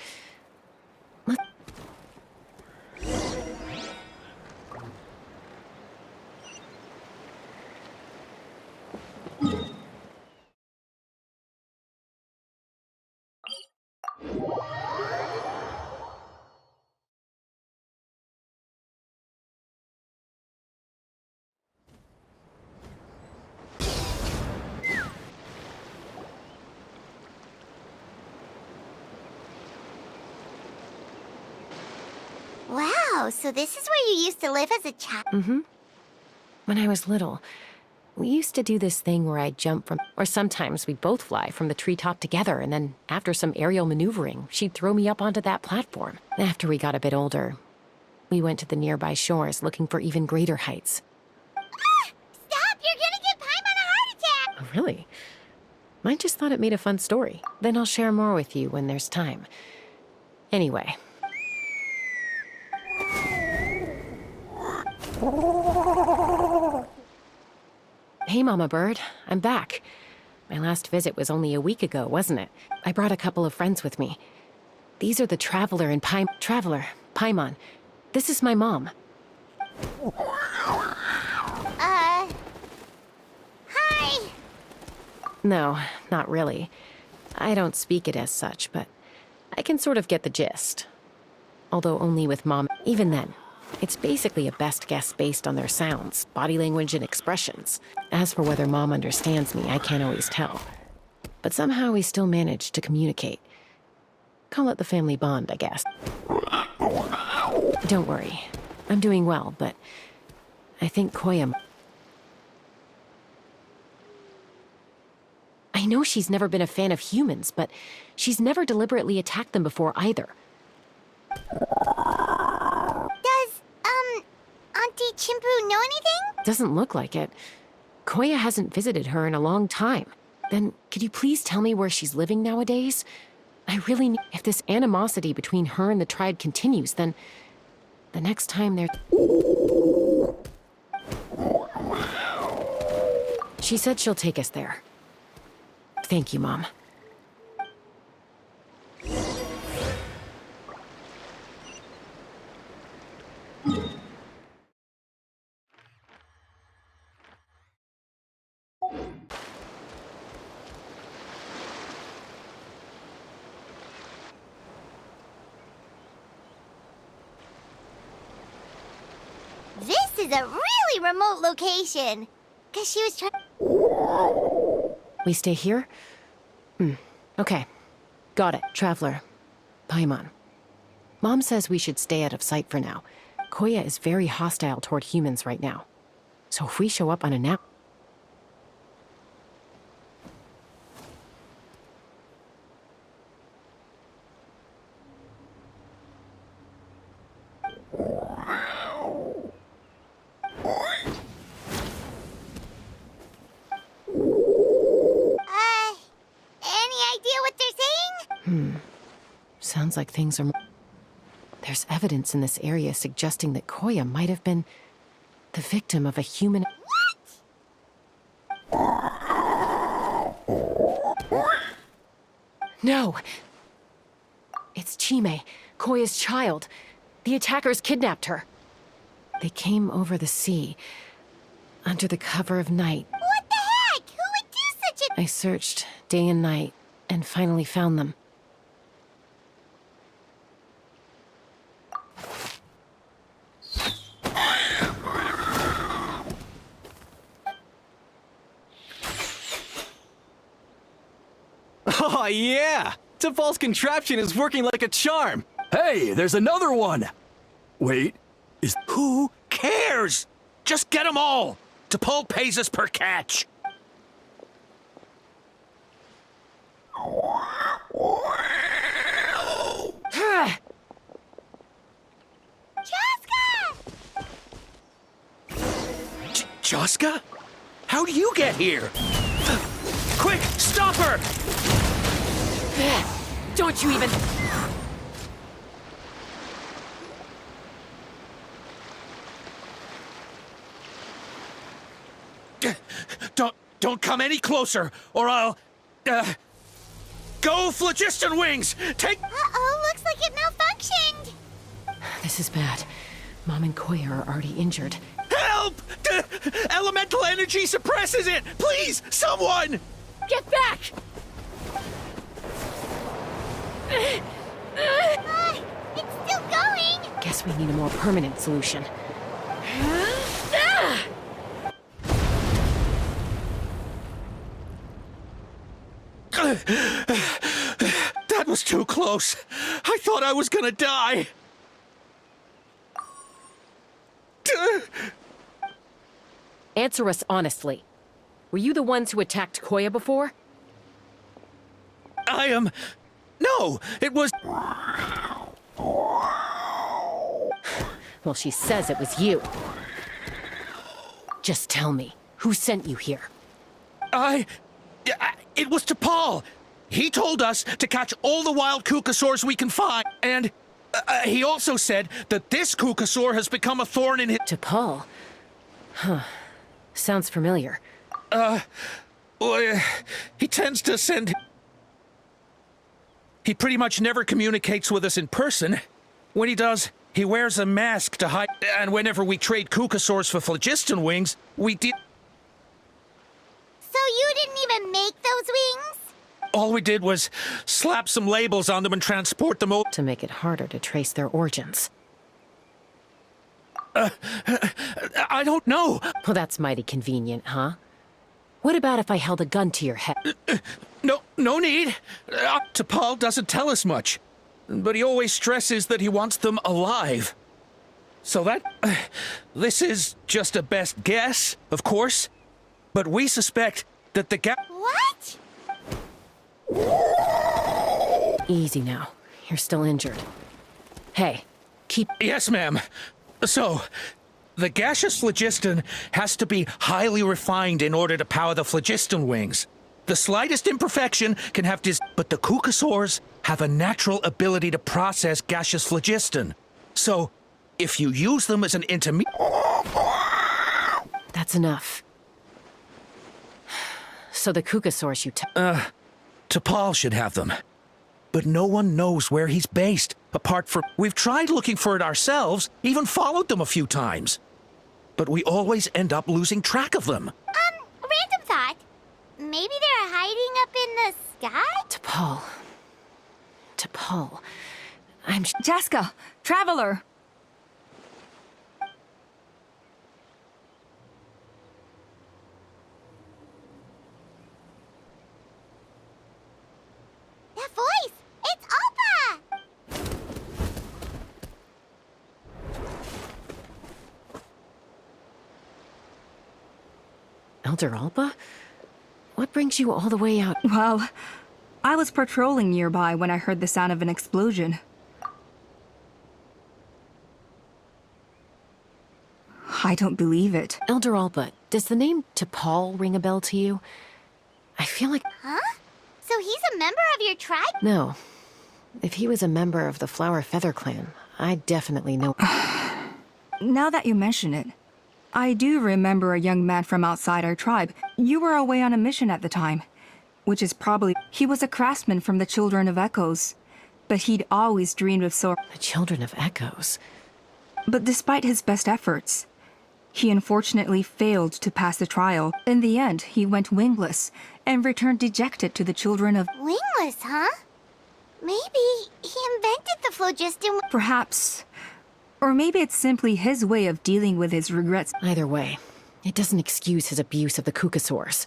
[SPEAKER 1] Wow, so this is where you used to live as a child?
[SPEAKER 2] Mm-hmm. When I was little, we used to do this thing where I'd jump from, or sometimes we'd both fly from the treetop together, and then after some aerial maneuvering, she'd throw me up onto that platform. After we got a bit older, we went to the nearby shores looking for even greater heights.
[SPEAKER 1] Ah! Stop! You're gonna give Paimon a heart attack!
[SPEAKER 2] Oh, really? I just thought it made a fun story. Then I'll share more with you when there's time. Anyway. Hey, Mama Bird. I'm back. My last visit was only a week ago, wasn't it? I brought a couple of friends with me. These are the Traveler and Paimon. This is my mom.
[SPEAKER 1] Hi!
[SPEAKER 2] No, not really. I don't speak it as such, but I can sort of get the gist. Although only with Mom. Even then, it's basically a best guess based on their sounds, body language, and expressions. As for whether Mom understands me, I can't always tell. But somehow we still manage to communicate. Call it the family bond, I guess. Don't worry. I'm doing well, but I think Koya... I know she's never been a fan of humans, but she's never deliberately attacked them before either.
[SPEAKER 1] Does, Auntie Chimpu know anything?
[SPEAKER 2] Doesn't look like it. Koya hasn't visited her in a long time. Then, could you please tell me where she's living nowadays? I really need... If this animosity between her and the tribe continues, then... The next time they're... She said she'll take us there. Thank you, Mom.
[SPEAKER 1] This is a really remote location. Cause she was trying...
[SPEAKER 2] We stay here? Okay. Got it, Traveler. Paimon. Mom says we should stay out of sight for now. Koya is very hostile toward humans right now. So if we show up unannounced...
[SPEAKER 1] Any idea what they're saying?
[SPEAKER 2] Sounds like things are... There's evidence in this area suggesting that Koya might have been the victim of a human... No! It's Chime, Koya's child. The attackers kidnapped her. They came over the sea, under the cover of night.
[SPEAKER 1] What the heck? Who would do such a...
[SPEAKER 2] I searched day and night, and finally found them.
[SPEAKER 12] Oh, yeah! T'Pol's contraption is working like a charm!
[SPEAKER 13] Hey, there's another one! Wait, is...
[SPEAKER 6] Who cares? Just get them all. T'Pol pays us per catch.
[SPEAKER 7] Chaska? How'd you get here? Quick, stop her!
[SPEAKER 2] Don't you even...
[SPEAKER 7] Don't come any closer, or I'll... Go, Phlogiston Wings! Take...
[SPEAKER 1] Uh-oh, looks like it malfunctioned.
[SPEAKER 2] This is bad. Mom and Koya are already injured.
[SPEAKER 7] Help! Elemental energy suppresses it! Please, someone!
[SPEAKER 2] Get back!
[SPEAKER 1] It's still going.
[SPEAKER 2] Guess we need a more permanent solution.
[SPEAKER 7] That was too close. I thought I was gonna die.
[SPEAKER 2] Answer us honestly. Were you the ones who attacked Koya before?
[SPEAKER 7] I am... No, it was...
[SPEAKER 2] Well, she says it was you. Just tell me, who sent you here?
[SPEAKER 7] It was to Paul. He told us to catch all the wild Kukasaurs we can find, and he also said that this Kukasaur has become a thorn in his...
[SPEAKER 2] To Paul? Huh. Sounds familiar.
[SPEAKER 7] Well, he tends to send... He pretty much never communicates with us in person. When he does, he wears a mask to hide... And whenever we trade Kukasaurs for Phlogiston Wings, we did...
[SPEAKER 1] So you didn't even make those wings?
[SPEAKER 7] All we did was slap some labels on them and transport them over...
[SPEAKER 2] To make it harder to trace their origins.
[SPEAKER 7] I don't know.
[SPEAKER 2] Well, that's mighty convenient, huh? What about if I held a gun to your head?
[SPEAKER 7] No need. T'Pol doesn't tell us much, but he always stresses that he wants them alive. So that... this is just a best guess, of course, but we suspect that the
[SPEAKER 1] What?
[SPEAKER 2] Easy now. You're still injured. Hey, keep...
[SPEAKER 7] Yes, ma'am. So, the gaseous phlogiston has to be highly refined in order to power the phlogiston wings. The slightest imperfection can have but the Kukasaurs have a natural ability to process gaseous phlogiston. So, if you use them as an intermediate...
[SPEAKER 2] That's enough. So the Kukasaurs you
[SPEAKER 7] T'Pol should have them. But no one knows where he's based, apart from... We've tried looking for it ourselves, even followed them a few times. But we always end up losing track of them.
[SPEAKER 1] Random thought. Maybe they're hiding up in the sky?
[SPEAKER 2] T'Pol.
[SPEAKER 4] Chaska, Traveler!
[SPEAKER 1] That voice! It's Alpa!
[SPEAKER 2] Elder Alpa? What brings you all the way out?
[SPEAKER 4] Well, I was patrolling nearby when I heard the sound of an explosion. I don't believe it.
[SPEAKER 2] Elder Alpa, does the name T'Pol ring a bell to you? I feel like...
[SPEAKER 1] Huh? So he's a member of your tribe?
[SPEAKER 2] No. If he was a member of the Flower Feather Clan, I definitely know...
[SPEAKER 4] Now that you mention it, I do remember a young man from outside our tribe. You were away on a mission at the time, which is probably... He was a craftsman from the Children of Echoes, but he'd always dreamed of so...
[SPEAKER 2] The Children of Echoes?
[SPEAKER 4] But despite his best efforts, he unfortunately failed to pass the trial. In the end, he went wingless and returned dejected to the Children of...
[SPEAKER 1] Wingless, huh? Maybe he invented the phlogiston...
[SPEAKER 4] Perhaps. Or maybe it's simply his way of dealing with his regrets.
[SPEAKER 2] Either way, it doesn't excuse his abuse of the Kukasaurs.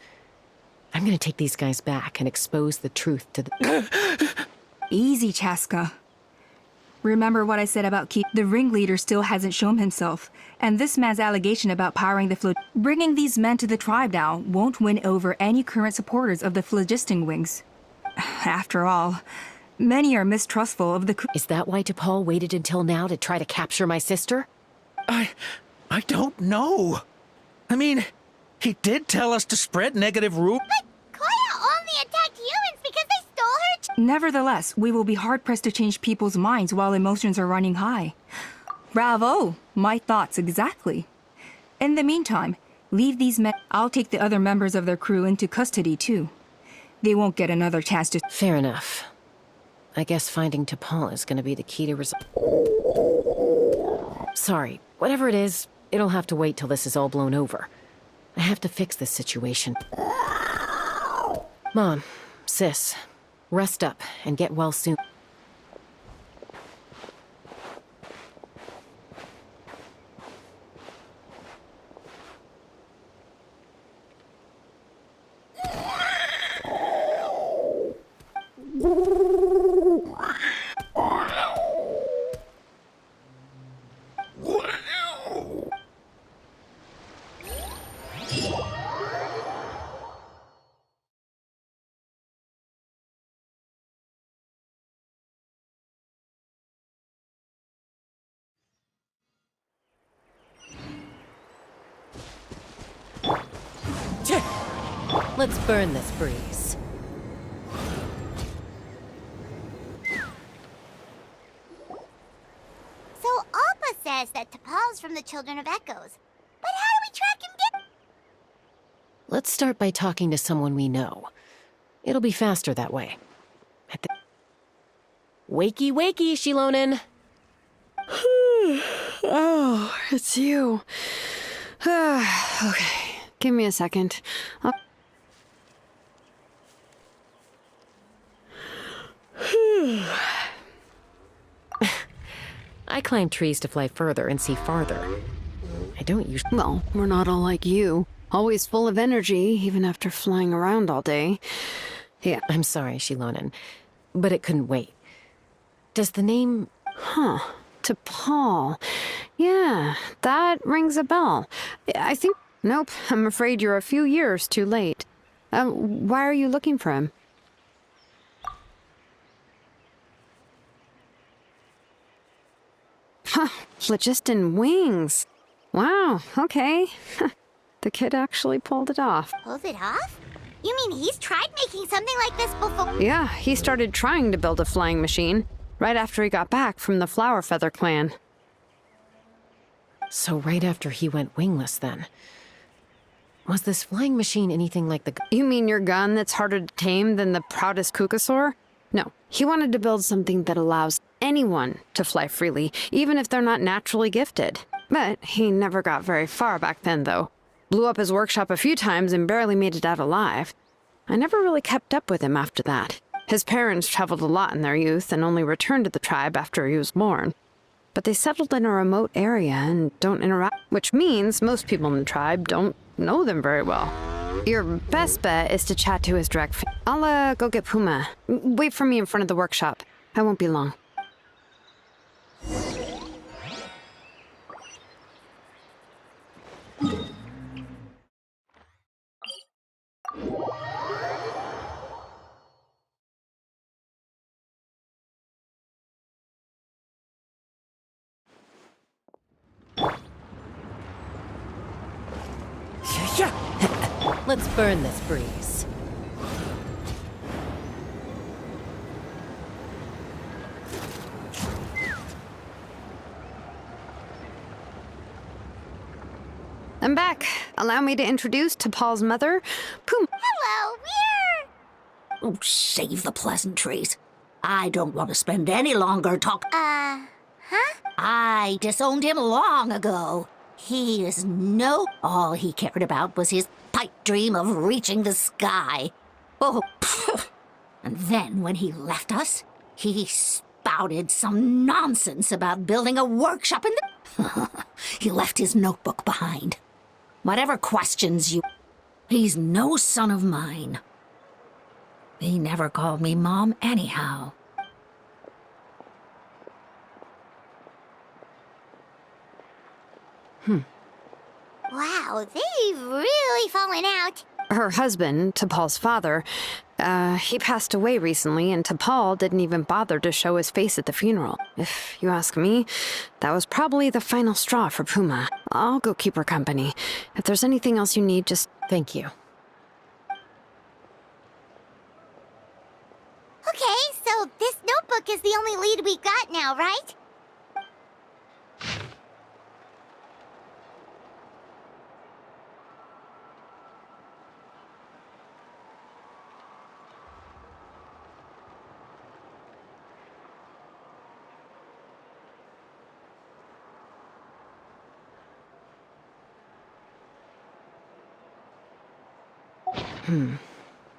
[SPEAKER 2] I'm gonna take these guys back and expose the truth to the...
[SPEAKER 4] Easy, Chaska. Remember what I said about Keith? The ringleader still hasn't shown himself, and this man's allegation about powering the bringing these men to the tribe now won't win over any current supporters of the phlogiston wings. After all, many are mistrustful of the...
[SPEAKER 2] Is that why T'Pol waited until now to try to capture my sister?
[SPEAKER 7] I don't know.
[SPEAKER 11] I mean, he did tell us to spread negative rumors.
[SPEAKER 1] But Koya only attacked humans because they stole her
[SPEAKER 4] Nevertheless, we will be hard-pressed to change people's minds while emotions are running high. Bravo! My thoughts exactly. In the meantime, leave these men. I'll take the other members of their crew into custody too. They won't get another chance to.
[SPEAKER 2] Fair enough. I guess finding T'Pol is gonna be the key to Sorry, whatever it is, it'll have to wait till this is all blown over. I have to fix this situation. Mom, sis, rest up and get well soon. Let's burn this breeze.
[SPEAKER 1] So Alpa says that T'Pol's from the Children of Echoes. But how do we track him down?
[SPEAKER 2] Let's start by talking to someone we know. It'll be faster that way. Wakey, wakey, Shilonen.
[SPEAKER 14] Oh, it's you. Okay, give me a second.
[SPEAKER 2] I climb trees to fly further and see farther. I don't usually.
[SPEAKER 14] Well, we're not all like you. Always full of energy, even after flying around all day. Yeah.
[SPEAKER 2] I'm sorry, Shilonen, but it couldn't wait. Does the name...
[SPEAKER 14] Huh. T'Pol. Yeah, that rings a bell. I think... Nope, I'm afraid you're a few years too late. Why are you looking for him? Huh, phlogiston wings. Wow, okay. The kid actually pulled it off.
[SPEAKER 1] Pulled it off? You mean he's tried making something like this before?
[SPEAKER 14] Yeah, he started trying to build a flying machine right after he got back from the Flower Feather clan.
[SPEAKER 2] So right after he went wingless, then. Was this flying machine anything like the...
[SPEAKER 14] You mean your gun that's harder to tame than the proudest Kukasaur? No, he wanted to build something that allows anyone to fly freely, even if they're not naturally gifted. But he never got very far back then, though. Blew up his workshop a few times and barely made it out alive. I never really kept up with him after that. His parents traveled a lot in their youth and only returned to the tribe after he was born. But they settled in a remote area and don't interact, which means most people in the tribe don't know them very well. Your best bet is to chat to his direct I'll go get Puma. Wait for me in front of the workshop. I won't be long.
[SPEAKER 2] Let's burn this breeze.
[SPEAKER 14] I'm back. Allow me to introduce T'Pol's mother, Puma.
[SPEAKER 1] Hello, we're...
[SPEAKER 15] Oh, save the pleasantries. I don't want to spend any longer
[SPEAKER 1] Huh?
[SPEAKER 15] I disowned him long ago. He is no... All he cared about was his pipe dream of reaching the sky. Oh, and then when he left us, he spouted some nonsense about building a workshop in the... He left his notebook behind. Whatever questions you... He's no son of mine. He never called me Mom anyhow.
[SPEAKER 1] Wow, they've really fallen out.
[SPEAKER 14] Her husband, T'Pol's father, He passed away recently, and T'Pol didn't even bother to show his face at the funeral. If you ask me, that was probably the final straw for Puma. I'll go keep her company. If there's anything else you need, just...
[SPEAKER 2] Thank you.
[SPEAKER 1] Okay, so this notebook is the only lead we got now, right?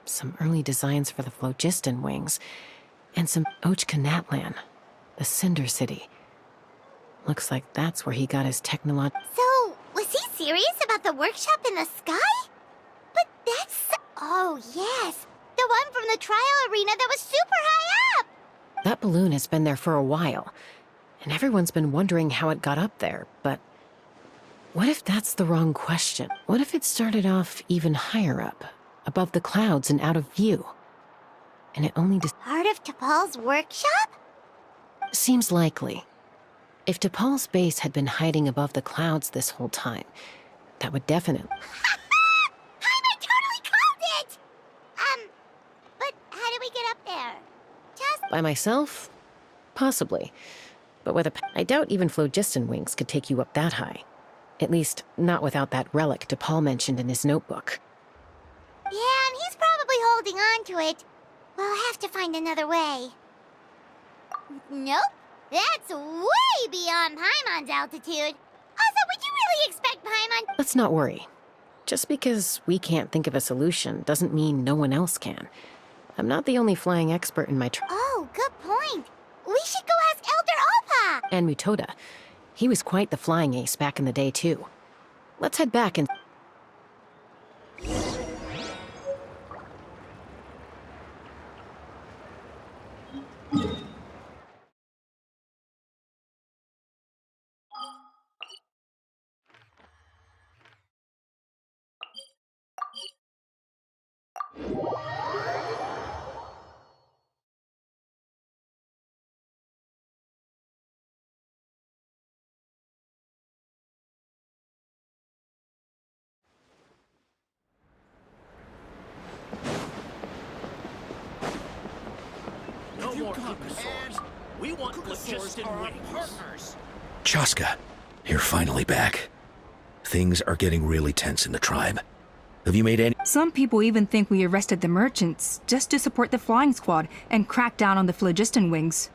[SPEAKER 2] Some early designs for the phlogiston wings. And some Ochkanatlan, the Cinder City. Looks like that's where he got his
[SPEAKER 1] So, was he serious about the workshop in the sky? But that's... Oh, yes. The one from the trial arena that was super high up!
[SPEAKER 2] That balloon has been there for a while, and everyone's been wondering how it got up there, but... What if that's the wrong question? What if it started off even higher up, above the clouds and out of view? And it only
[SPEAKER 1] Part of T'Pol's workshop?
[SPEAKER 2] seems likely. If T'Pol's base had been hiding above the clouds this whole time, that would definitely...
[SPEAKER 1] I totally called it! But how do we get up there? Just...
[SPEAKER 2] By myself? Possibly. But with I doubt even phlogiston wings could take you up that high. At least, not without that relic T'Pol mentioned in his notebook.
[SPEAKER 1] Yeah, and he's probably holding on to it. We'll have to find another way. Nope. That's way beyond Paimon's altitude. Also, would you really expect Paimon...
[SPEAKER 2] Let's not worry. Just because we can't think of a solution doesn't mean no one else can. I'm not the only flying expert in my
[SPEAKER 1] Oh, good point. We should go ask Elder Alpa!
[SPEAKER 2] And Mutoda. He was quite the flying ace back in the day, too. Let's head back and...
[SPEAKER 8] No more Kukusaurs. We want phlogiston wings.
[SPEAKER 7] Chaska, you're finally back. Things are getting really tense in the tribe. Have you made any...
[SPEAKER 4] Some people even think we arrested the merchants just to support the flying squad and crack down on the phlogiston wings.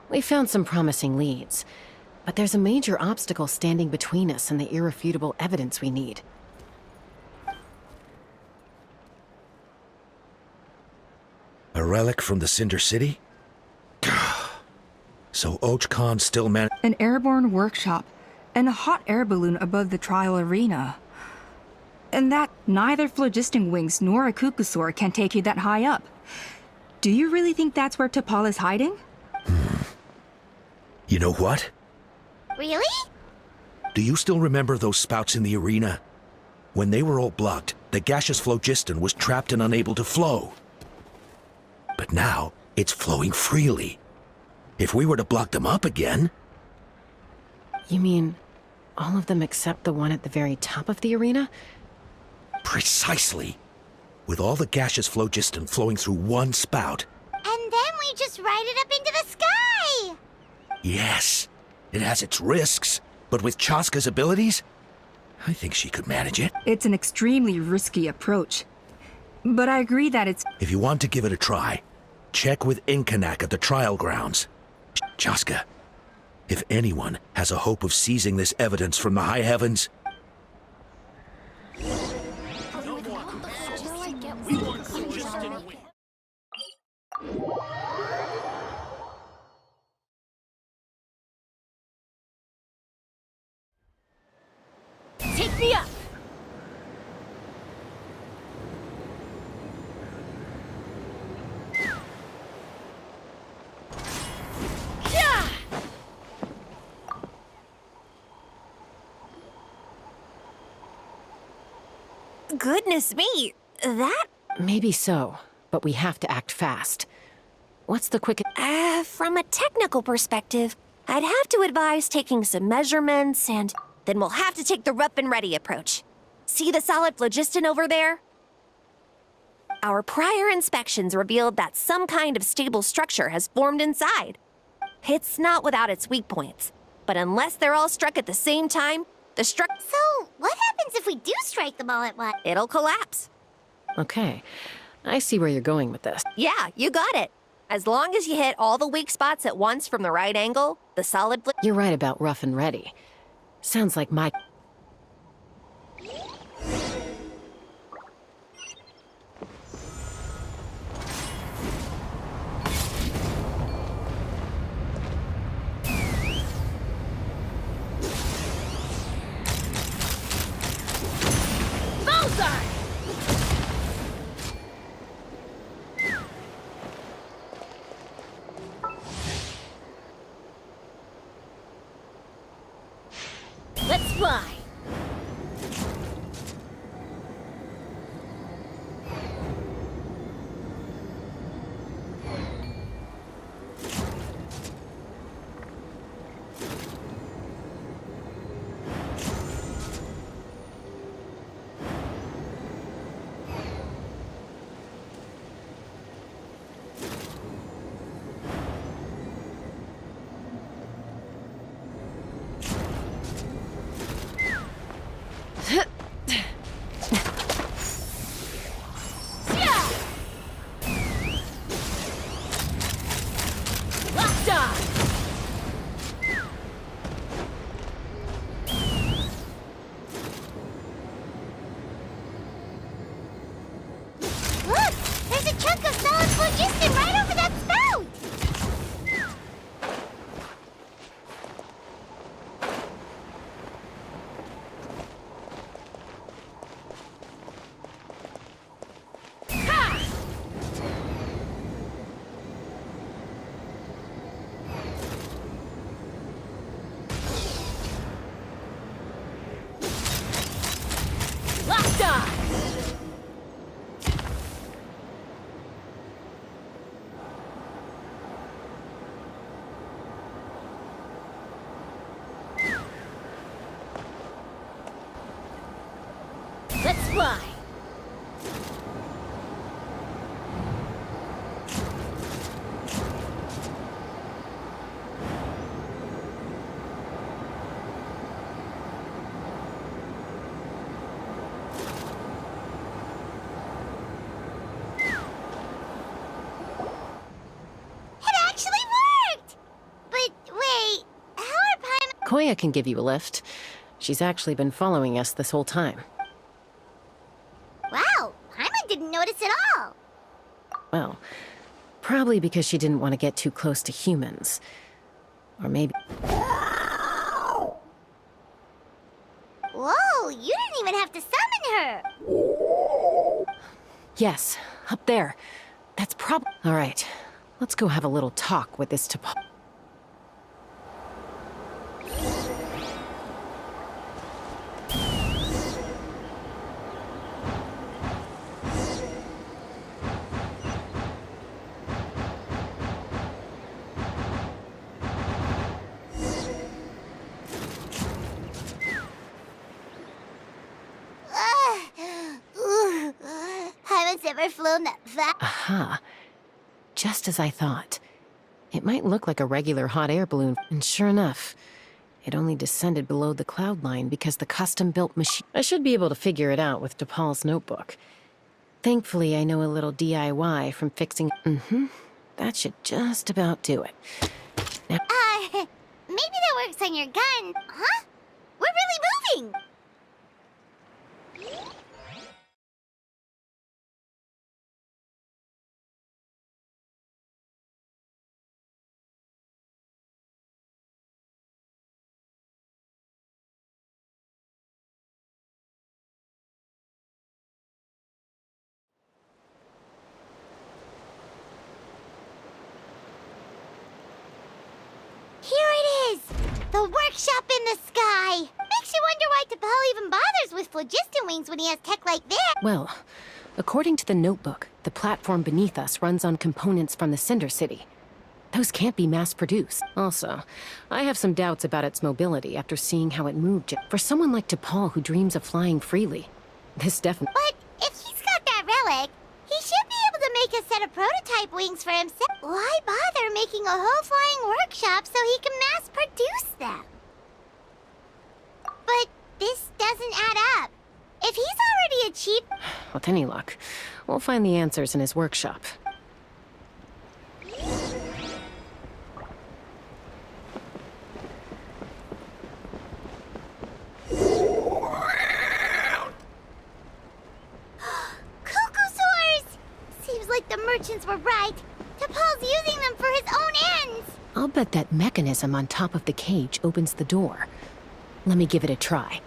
[SPEAKER 2] We found some promising leads, but there's a major obstacle standing between us and the irrefutable evidence we need.
[SPEAKER 7] A relic from the Cinder City? So Ochkon still
[SPEAKER 4] An airborne workshop and a hot air balloon above the trial arena. And that neither phlogiston wings nor a Kukusaur can take you that high up. Do you really think that's where T'Pol is hiding?
[SPEAKER 7] You know what?
[SPEAKER 1] Really?
[SPEAKER 7] Do you still remember those spouts in the arena? When they were all blocked, the gaseous phlogiston was trapped and unable to flow. But now, it's flowing freely. If we were to block them up again...
[SPEAKER 2] You mean all of them except the one at the very top of the arena?
[SPEAKER 7] Precisely. With all the gaseous phlogiston flowing through one spout.
[SPEAKER 1] And then we just ride it up into the sky!
[SPEAKER 7] Yes, it has its risks, but with Chaska's abilities, I think she could manage it.
[SPEAKER 4] It's an extremely risky approach. But I agree that it's...
[SPEAKER 7] If you want to give it a try, check with Inkanak at the trial grounds. Chaska, if anyone has a hope of seizing this evidence from the high heavens...
[SPEAKER 8] We want phlogiston wings.
[SPEAKER 5] Take me up!
[SPEAKER 10] Goodness me! That?
[SPEAKER 2] Maybe so, but we have to act fast. What's the quickest?
[SPEAKER 10] From a technical perspective, I'd have to advise taking some measurements, and then we'll have to take the rough and ready approach. See the solid phlogiston over there? Our prior inspections revealed that some kind of stable structure has formed inside. It's not without its weak points, but unless they're all struck at the same time, the structure...
[SPEAKER 1] So, what happens if we do strike them all at once?
[SPEAKER 10] It'll collapse.
[SPEAKER 2] Okay, I see where you're going with this.
[SPEAKER 10] Yeah, you got it. As long as you hit all the weak spots at once from the right angle, the solid...
[SPEAKER 2] You're right about rough and ready. Sounds like my...
[SPEAKER 5] Let's fly.
[SPEAKER 1] Look! There's a chunk of solid phlogiston right over that spout!
[SPEAKER 5] Let's fly.
[SPEAKER 1] It actually worked! But wait, how are Paimon...
[SPEAKER 2] Koya can give you a lift. She's actually been following us this whole time.
[SPEAKER 1] Wow, Paimon didn't notice at all.
[SPEAKER 2] Well, probably because she didn't want to get too close to humans. Or maybe...
[SPEAKER 1] Whoa, you didn't even have to summon her!
[SPEAKER 2] Yes, up there. That's All right, let's go have a little talk with this
[SPEAKER 1] Paimon's never flown that fast.
[SPEAKER 2] Aha. Just as I thought. It might look like a regular hot air balloon, and sure enough, it only descended below the cloud line because the custom-built machine... I should be able to figure it out with DePaul's notebook. Thankfully, I know a little DIY from fixing... That should just about do it. Now...
[SPEAKER 1] Maybe that works on your gun, huh? We're really moving! Here it is! The workshop in the sky! Makes you wonder why T'Pol even bothers with phlogiston wings when he has tech like that.
[SPEAKER 2] Well, According to the notebook, the platform beneath us runs on components from the Cinder City. Those can't be mass-produced. Also, I have some doubts about its mobility after seeing how it moved. For someone like DePaul who dreams of flying freely, this definitely...
[SPEAKER 1] But if he's got that relic, he should be able to make a set of prototype wings for himself. Why bother making a whole flying workshop so he can mass-produce them? But this doesn't add up. If he's already achieved...
[SPEAKER 2] With any luck, we'll find the answers in his workshop.
[SPEAKER 1] Like the merchants were right. DePaul's using them for his own ends.
[SPEAKER 2] I'll bet that mechanism on top of the cage opens the door. Let me give it a try.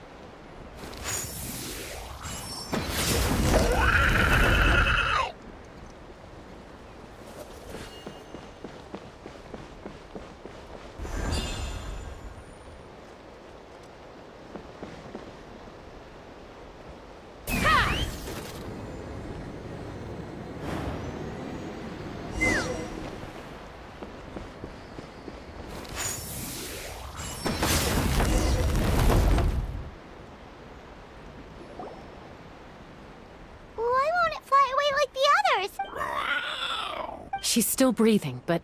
[SPEAKER 2] She's still breathing, but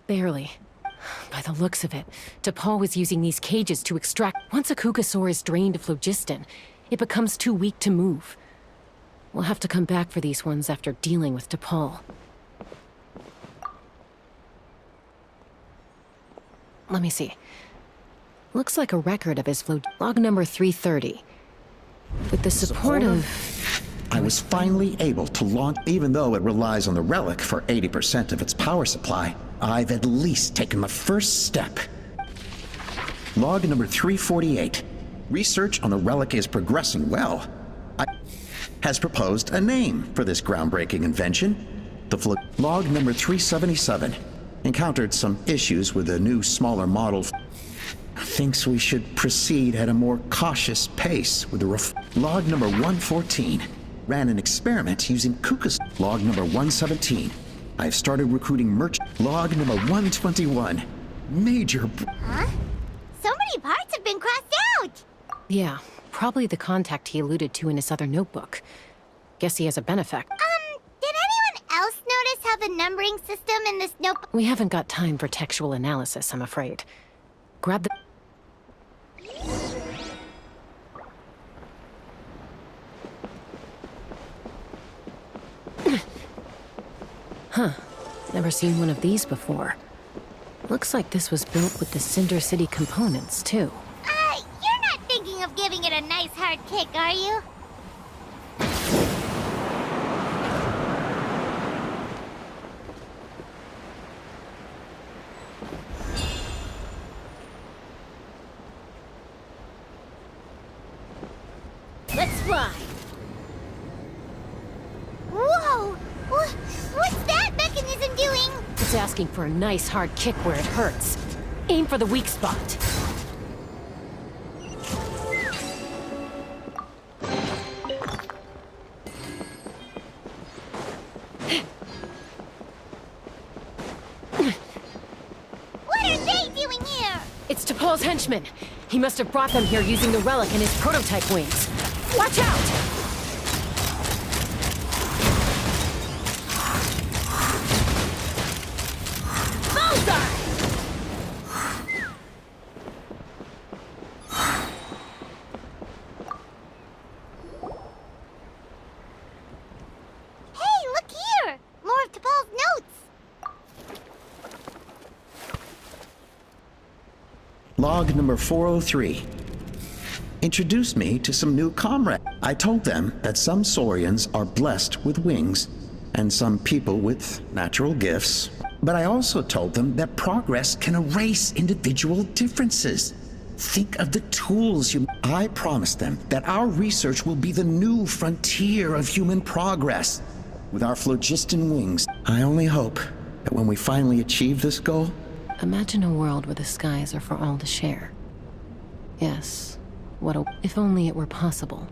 [SPEAKER 2] barely. By the looks of it, DePaul was using these cages to extract... Once a Kukasaur is drained of phlogiston, it becomes too weak to move. We'll have to come back for these ones after dealing with DePaul. Let me see. Looks like a record of his log number 330. With the support of...
[SPEAKER 9] I was finally able to launch, even though it relies on the relic for 80% of its power supply. I've at least taken the first step. Log number 348. Research on the relic is progressing well. Has proposed a name for this groundbreaking invention. Log number 377. Encountered some issues with a new, smaller model. Thinks we should proceed at a more cautious pace with the Log number 114. Ran an experiment using Kukas. Log number 117. I've started recruiting Log number 121. Major...
[SPEAKER 1] Huh? So many parts have been crossed out!
[SPEAKER 2] Yeah, probably the contact he alluded to in his other notebook. Guess he has a benefact.
[SPEAKER 1] Did anyone else notice how the numbering system in this notebook...
[SPEAKER 2] We haven't got time for textual analysis, I'm afraid. Grab the... Huh. Never seen one of these before. Looks like this was built with the Cinder City components, too.
[SPEAKER 1] You're not thinking of giving it a nice hard kick, are you?
[SPEAKER 5] Let's fly!
[SPEAKER 1] Whoa! What's that mechanism doing?
[SPEAKER 2] It's asking for a nice hard kick where it hurts. Aim for the weak spot.
[SPEAKER 1] What are they doing here?
[SPEAKER 2] It's DePaul's henchmen. He must have brought them here using the relic and his prototype wings. Watch out!
[SPEAKER 9] Log number 403. Introduced me to some new comrades. I told them that some Saurians are blessed with wings, and some people with natural gifts. But I also told them that progress can erase individual differences. Think of the tools you... I promised them that our research will be the new frontier of human progress. With our phlogiston wings, I only hope that when we finally achieve this goal...
[SPEAKER 2] Imagine a world where the skies are for all to share. Yes, if only it were possible.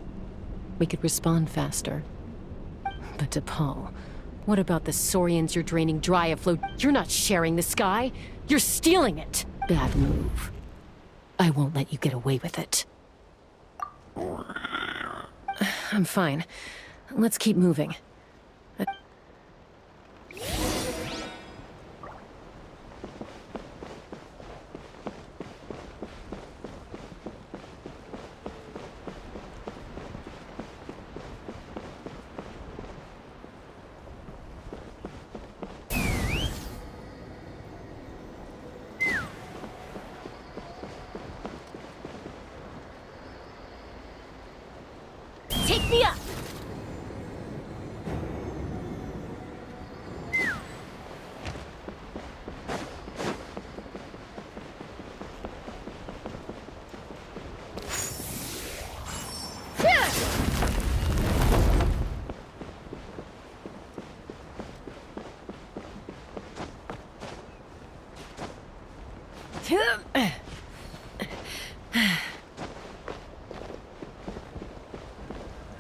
[SPEAKER 2] We could respond faster. But DePaul, what about the Saurians you're draining dry of flow? You're not sharing the sky. You're stealing it. Bad move. I won't let you get away with it. I'm fine. Let's keep moving.
[SPEAKER 5] Take me up!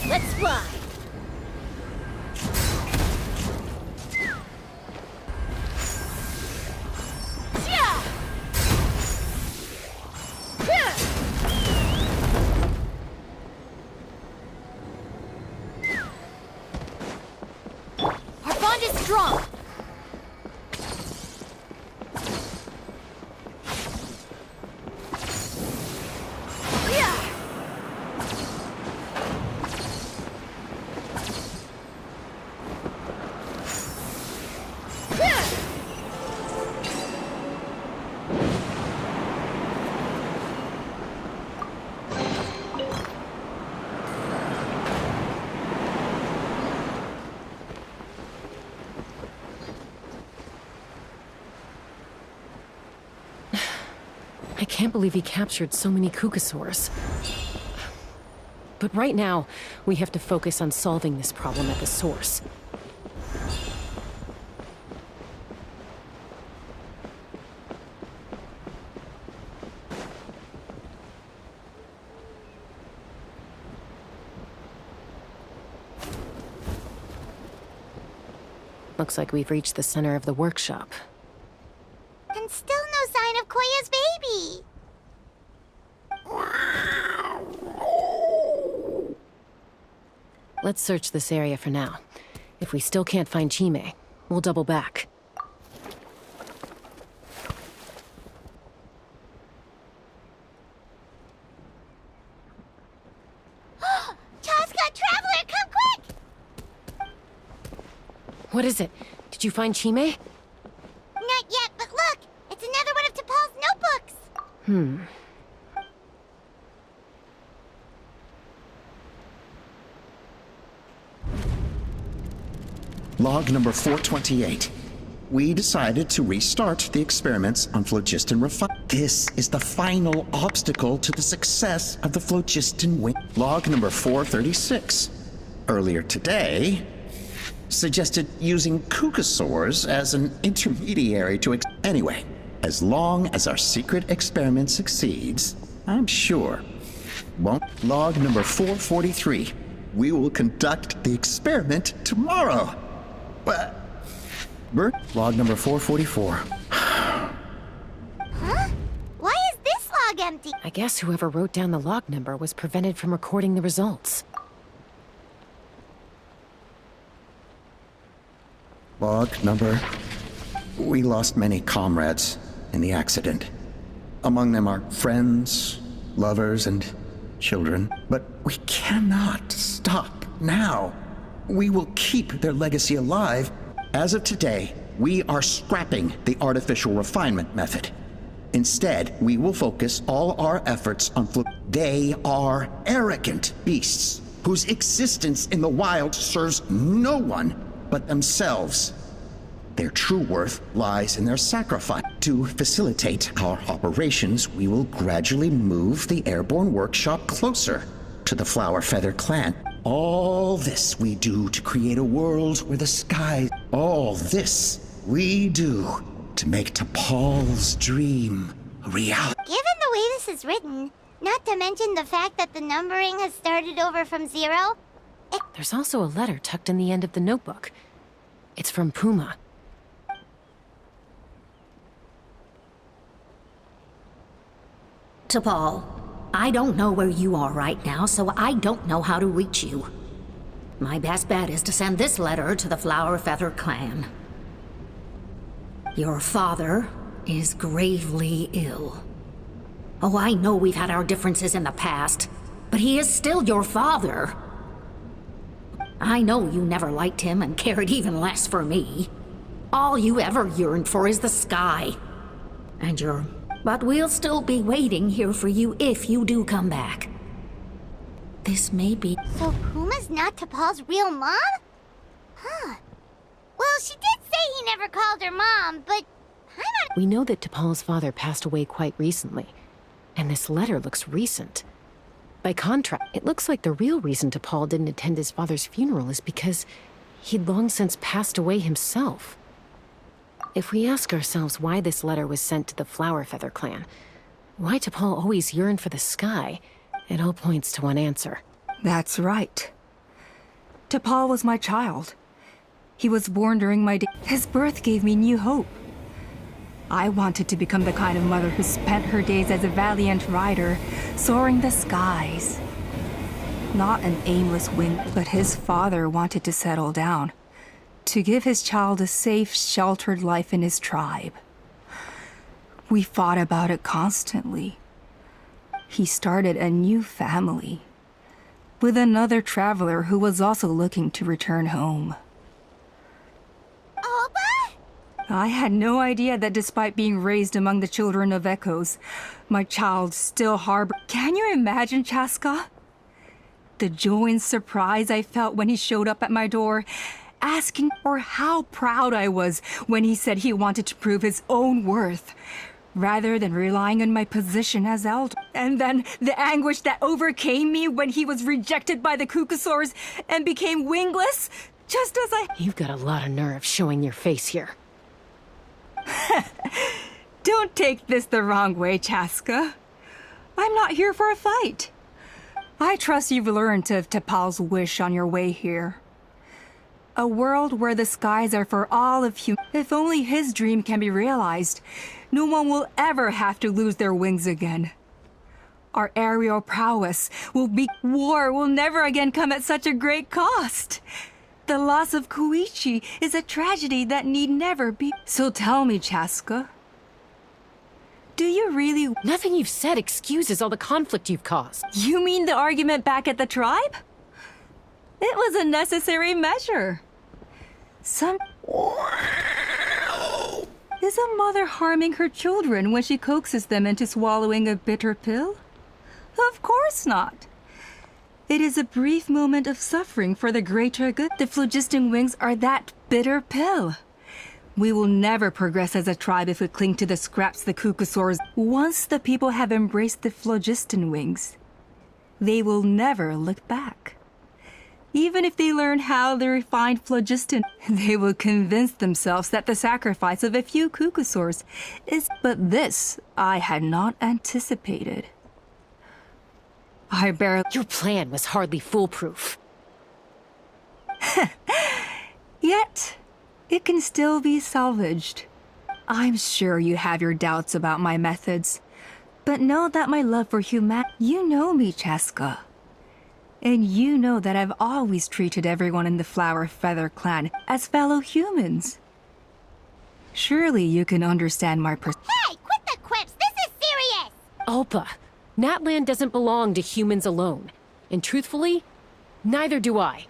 [SPEAKER 5] Let's fly! Our bond is strong!
[SPEAKER 2] I can't believe he captured so many Kukasaurs. But right now, we have to focus on solving this problem at the source. Looks like we've reached the center of the workshop.
[SPEAKER 1] And still no sign of Koya's baby.
[SPEAKER 2] Let's search this area for now. If we still can't find Chime, we'll double back.
[SPEAKER 1] Chaska, Traveler, come quick!
[SPEAKER 2] What is it? Did you find Chime?
[SPEAKER 1] Not yet, but look! It's another one of T'Pol's notebooks!
[SPEAKER 9] Log number 428. We decided to restart the experiments on phlogiston refinement. This is the final obstacle to the success of the phlogiston wing. Log number 436. Earlier today, suggested using Kukasaurs as an intermediary to anyway, as long as our secret experiment succeeds, I'm sure. Won't. Log number 443. We will conduct the experiment tomorrow. Bert, log number 444.
[SPEAKER 1] Huh? Why is this log empty?
[SPEAKER 2] I guess whoever wrote down the log number was prevented from recording the results.
[SPEAKER 9] Log number... We lost many comrades in the accident. Among them are friends, lovers, and children. But we cannot stop now. We will keep their legacy alive. As of today, we are scrapping the artificial refinement method. Instead, we will focus all our efforts on They are arrogant beasts whose existence in the wild serves no one but themselves. Their true worth lies in their sacrifice. To facilitate our operations, we will gradually move the airborne workshop closer to the Flower Feather clan. All this we do to create a world where the sky... All this we do to make T'Pol's dream a reality.
[SPEAKER 1] Given the way this is written, not to mention the fact that the numbering has started over from 0,
[SPEAKER 2] There's also a letter tucked in the end of the notebook. It's from Puma.
[SPEAKER 15] T'Pol, I don't know where you are right now, so I don't know how to reach you. My best bet is to send this letter to the Flower Feather clan. Your father is gravely ill. Oh, I know we've had our differences in the past, but he is still your father. I know you never liked him and cared even less for me. All you ever yearned for is the sky. But we'll still be waiting here for you if you do come back. This may be...
[SPEAKER 1] So Puma's not T'Pol's real mom? Huh. Well, she did say he never called her mom, but I'm not...
[SPEAKER 2] We know that T'Pol's father passed away quite recently, and this letter looks recent. By contrast, it looks like the real reason T'Pol didn't attend his father's funeral is because he'd long since passed away himself. If we ask ourselves why this letter was sent to the Flower Feather clan, why T'Pol always yearned for the sky, it all points to one answer.
[SPEAKER 4] That's right. T'Pol was my child. He was born during my day. His birth gave me new hope. I wanted to become the kind of mother who spent her days as a valiant rider, soaring the skies. Not an aimless wing, but his father wanted to settle down, to give his child a safe, sheltered life in his tribe. We fought about it constantly. He started a new family, with another traveler who was also looking to return home. I had no idea that despite being raised among the children of echoes, my child still harbored... Can you imagine, Chaska? The joy and surprise I felt when he showed up at my door, asking for how proud I was when he said he wanted to prove his own worth, rather than relying on my position as elder. And then the anguish that overcame me when he was rejected by the Cucusaurs and became wingless, just as I...
[SPEAKER 2] You've got a lot of nerve showing your face here.
[SPEAKER 4] Don't take this the wrong way, Chaska. I'm not here for a fight. I trust you've learned of T'Pol's wish on your way here. A world where the skies are for all of humanity. If only his dream can be realized, no one will ever have to lose their wings again. Our aerial prowess will be... War will never again come at such a great cost. The loss of Koichi is a tragedy that need never be. So tell me, Chaska, do you really...
[SPEAKER 2] Nothing you've said excuses all the conflict you've caused.
[SPEAKER 4] You mean the argument back at the tribe? It was a necessary measure. Is a mother harming her children when she coaxes them into swallowing a bitter pill? Of course not. It is a brief moment of suffering for the greater good. The phlogiston wings are that bitter pill. We will never progress as a tribe if we cling to the scraps the Cucusaurs. Once the people have embraced the phlogiston wings, they will never look back. Even if they learn how the refined phlogiston, they will convince themselves that the sacrifice of a few Cucusaurs is... But this I had not anticipated.
[SPEAKER 2] Your plan was hardly foolproof.
[SPEAKER 4] Yet, it can still be salvaged. I'm sure you have your doubts about my methods, but know that my love for humanity... You know me, Chaska. And you know that I've always treated everyone in the Flower Feather clan as fellow humans. Surely you can understand my
[SPEAKER 1] Hey, quit the quips! This is serious!
[SPEAKER 2] Alpa, Natlan doesn't belong to humans alone. And truthfully, neither do I.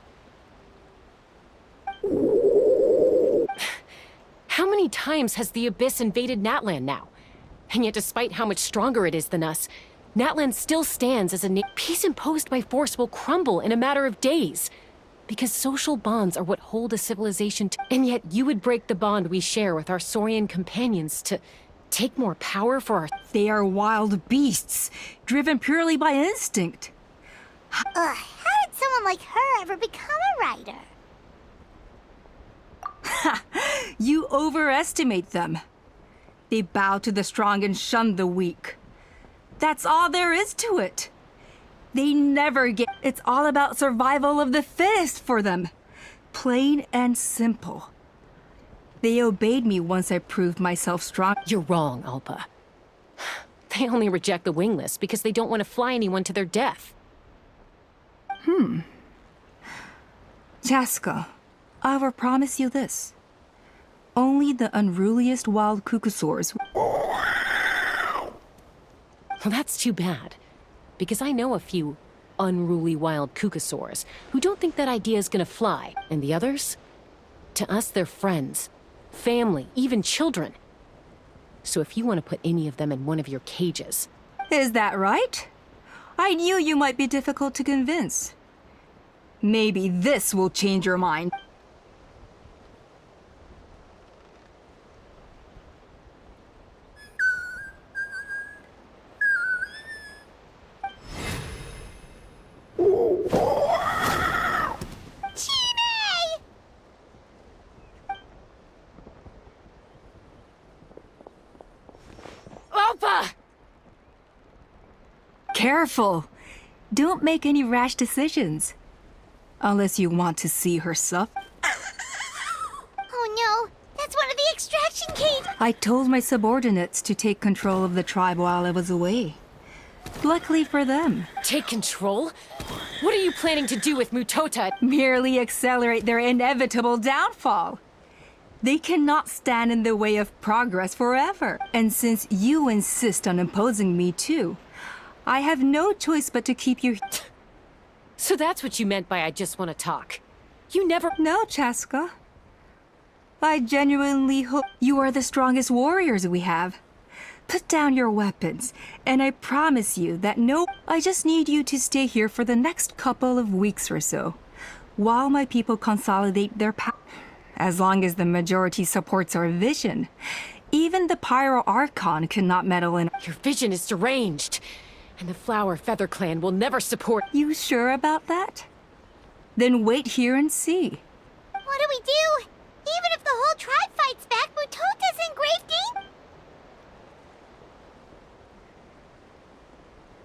[SPEAKER 2] How many times has the Abyss invaded Natlan now? And yet despite how much stronger it is than us, Natlan still stands as a peace imposed by force will crumble in a matter of days. Because social bonds are what hold a civilization and yet you would break the bond we share with our Saurian companions to take more power for our...
[SPEAKER 4] They are wild beasts, driven purely by instinct.
[SPEAKER 1] How did someone like her ever become a writer?
[SPEAKER 4] You overestimate them. They bow to the strong and shun the weak. That's all there is to it. They never get. It's all about survival of the fittest for them. Plain and simple. They obeyed me once I proved myself strong.
[SPEAKER 2] You're wrong, Alpa. They only reject the wingless because they don't want to fly anyone to their death.
[SPEAKER 4] Chaska, I will promise you this. Only the unruliest wild cuckosaurs.
[SPEAKER 2] Well, that's too bad. Because I know a few unruly wild cuckosaurs who don't think that idea is gonna fly. And the others? To us, they're friends, family, even children. So if you want to put any of them in one of your cages...
[SPEAKER 4] Is that right? I knew you might be difficult to convince. Maybe this will change your mind.
[SPEAKER 2] Alpa!
[SPEAKER 4] Careful! Don't make any rash decisions. Unless you want to see her suffer.
[SPEAKER 1] Oh no, that's one of the extraction cages.
[SPEAKER 4] I told my subordinates to take control of the tribe while I was away. Luckily for them.
[SPEAKER 2] Take control? What are you planning to do with Mutota?
[SPEAKER 4] Merely accelerate their inevitable downfall. They cannot stand in the way of progress forever. And since you insist on imposing me too, I have no choice but to keep you...
[SPEAKER 2] So that's what you meant by I just want to talk. You never...
[SPEAKER 4] No, Chaska. I genuinely hope you are the strongest warriors we have. Put down your weapons, and I promise you that I just need you to stay here for the next couple of weeks or so, while my people consolidate their power. As long as the majority supports our vision, even the Pyro Archon cannot meddle in...
[SPEAKER 2] Your vision is deranged, and the Flower Feather Clan will never support...
[SPEAKER 4] You sure about that? Then wait here and see.
[SPEAKER 1] What do we do? Even if the whole tribe fights back, Mutota's in grave danger.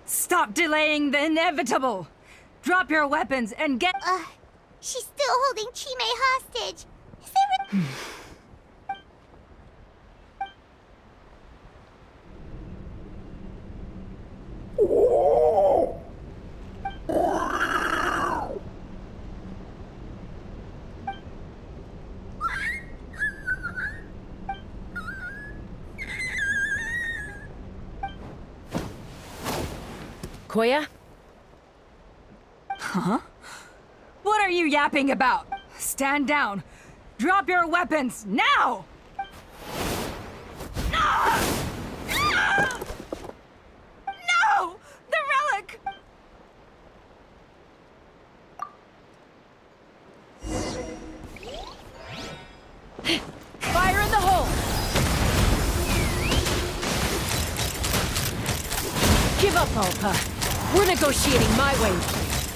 [SPEAKER 4] Stop delaying the inevitable! Drop your weapons and get...
[SPEAKER 1] She's still holding Chime hostage. Is there
[SPEAKER 2] Koya?
[SPEAKER 4] Huh? What are you yapping about? Stand down. Drop your weapons, now! No! The relic!
[SPEAKER 2] Fire in the hole! Give up, Alpa. We're negotiating my way.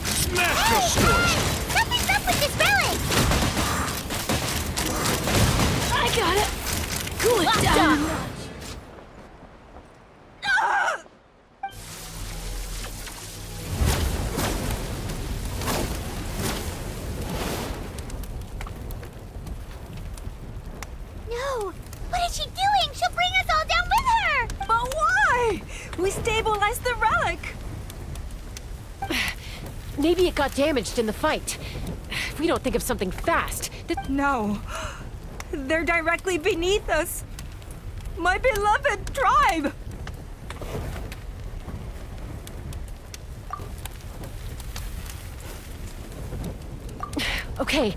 [SPEAKER 6] Smash your stores!
[SPEAKER 1] something's up with this relic?
[SPEAKER 2] I got it! Cool it down!
[SPEAKER 1] No! What is she doing? She'll bring us all down with her!
[SPEAKER 4] But why? We stabilized the relic!
[SPEAKER 2] Maybe it got damaged in the fight. If we don't think of something fast,
[SPEAKER 4] No. They're directly beneath us. My beloved tribe!
[SPEAKER 2] Okay,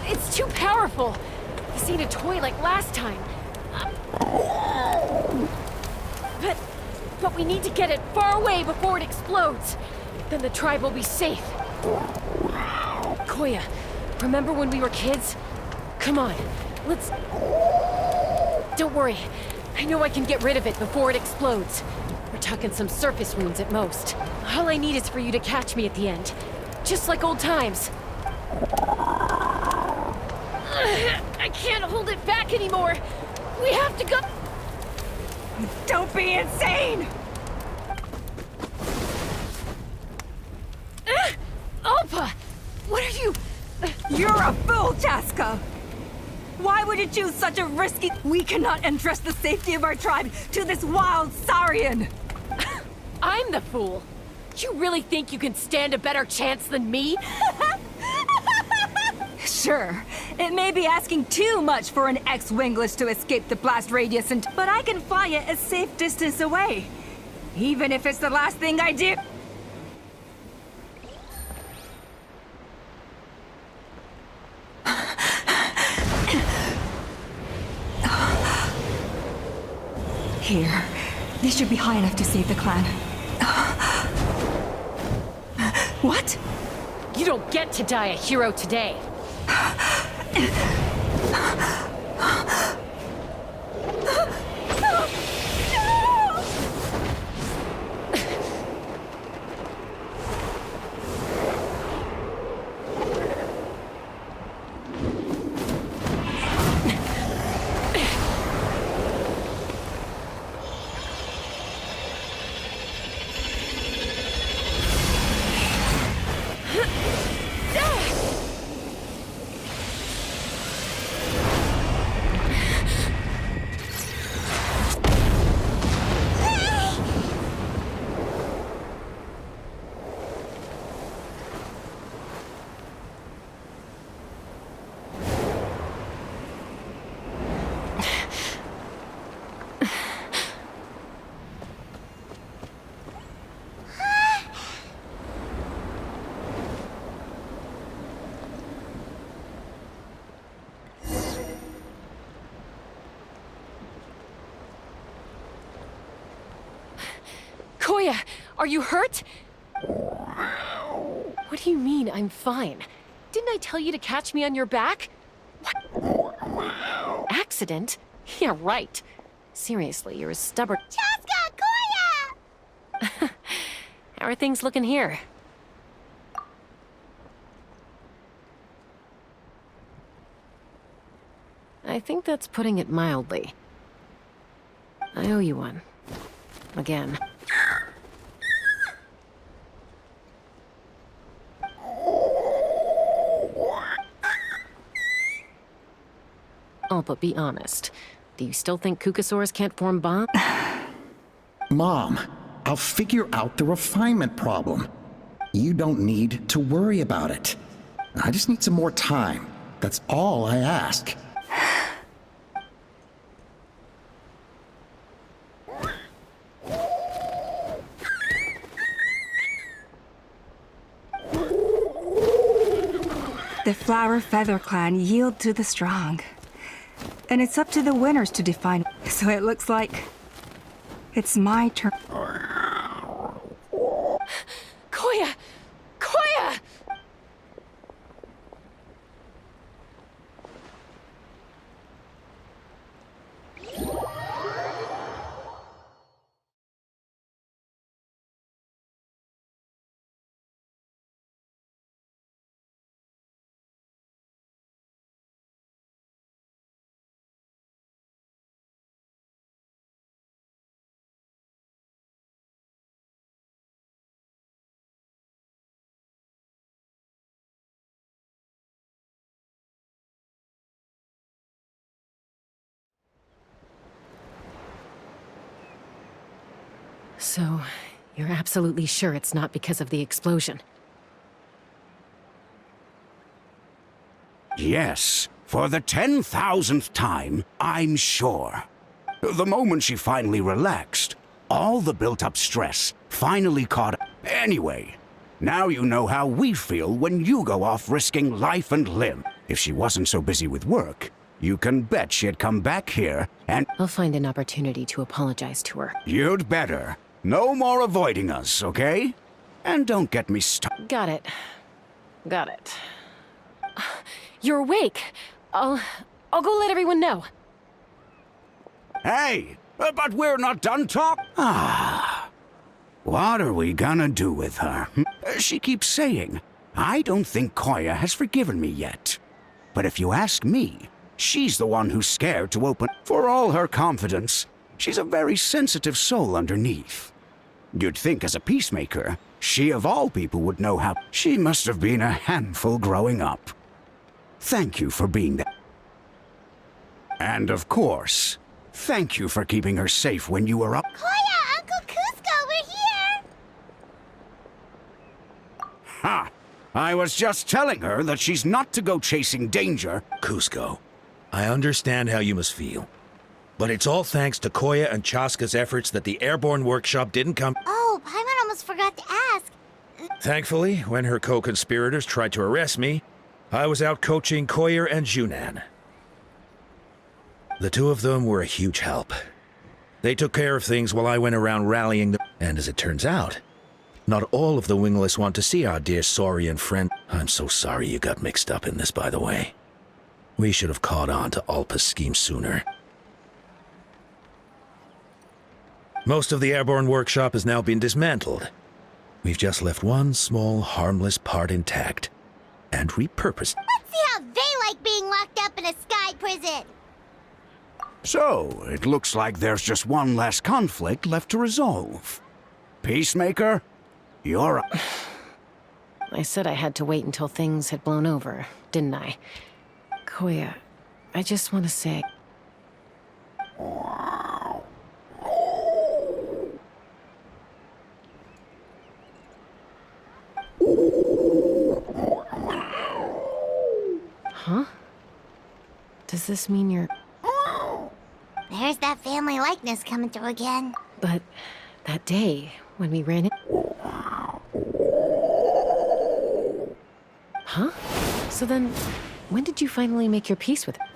[SPEAKER 2] it's too powerful. This ain't a toy like last time. But we need to get it far away before it explodes. Then the tribe will be safe. Koya, remember when we were kids? Come on, let's... Don't worry. I know I can get rid of it before it explodes. We're talking some surface wounds at most. All I need is for you to catch me at the end. Just like old times. I can't hold it back anymore. We have to go...
[SPEAKER 4] Don't be insane!
[SPEAKER 3] Alpa! What are you...
[SPEAKER 4] You're a fool, Chaska! Why would you choose such a risky... We cannot entrust the safety of our tribe to this wild Saurian!
[SPEAKER 2] I'm the fool. You really think you can stand a better chance than me?
[SPEAKER 4] Sure, it may be asking too much for an ex-wingless to escape the blast radius, but I can fly it a safe distance away. Even if it's the last thing I do. Here. This should be high enough to save the clan. What?
[SPEAKER 2] You don't get to die a hero today. Koya, are you hurt? What do you mean, I'm fine? Didn't I tell you to catch me on your back? What? Accident? Yeah, right. Seriously, you're a stubborn...
[SPEAKER 1] Chaska! Koya!
[SPEAKER 2] How are things looking here? I think that's putting it mildly. I owe you one. Again. Oh, but be honest. Do you still think Kukasaurs can't form bombs?
[SPEAKER 9] Mom, I'll figure out the refinement problem. You don't need to worry about it. I just need some more time. That's all I ask.
[SPEAKER 4] The Flower Feather Clan yield to the strong. And it's up to the winners to define. So it looks like it's my turn.
[SPEAKER 2] Koya! Koya! So, you're absolutely sure it's not because of the explosion?
[SPEAKER 6] Yes, for the 10,000th time, I'm sure. The moment she finally relaxed, all the built-up stress finally caught up. Anyway, now you know how we feel when you go off risking life and limb. If she wasn't so busy with work, you can bet she'd come back here and...
[SPEAKER 2] I'll find an opportunity to apologize to her.
[SPEAKER 6] You'd better. No more avoiding us, okay? And don't get me stuck.
[SPEAKER 2] Got it. Got it. You're awake. I'll go let everyone know.
[SPEAKER 6] Hey, but we're not done talk. What are we gonna do with her? She keeps saying, I don't think Koya has forgiven me yet. But if you ask me, she's the one who's scared to open. For all her confidence, She's a very sensitive soul underneath. You'd think as a peacemaker, she of all people would know how. She must have been a handful growing up. Thank you for being there. And of course, thank you for keeping her safe when you were up.
[SPEAKER 1] Koya, Uncle Cusco, we're here!
[SPEAKER 6] Ha! I was just telling her that she's not to go chasing danger.
[SPEAKER 7] Cusco, I understand how you must feel. But it's all thanks to Koya and Chaska's efforts that the airborne workshop didn't come.
[SPEAKER 1] Oh, Paimon almost forgot to ask.
[SPEAKER 7] Thankfully, when her co-conspirators tried to arrest me, I was out coaching Koya and Junan. The two of them were a huge help. They took care of things while I went around rallying them. And as it turns out, not all of the Wingless want to see our dear Saurian friend. I'm so sorry you got mixed up in this, by the way. We should have caught on to Alpa's scheme sooner. Most of the airborne workshop has now been dismantled. We've just left one small, harmless part intact and repurposed.
[SPEAKER 1] Let's see how they like being locked up in a sky prison.
[SPEAKER 6] So, it looks like there's just one less conflict left to resolve. Peacemaker, you're up.
[SPEAKER 2] I said I had to wait until things had blown over, didn't I? Koya, I just want to say... Huh? Does this mean you're...
[SPEAKER 1] There's that family likeness coming through again.
[SPEAKER 2] But that day, when we ran it... Huh? So then, when did you finally make your peace with it?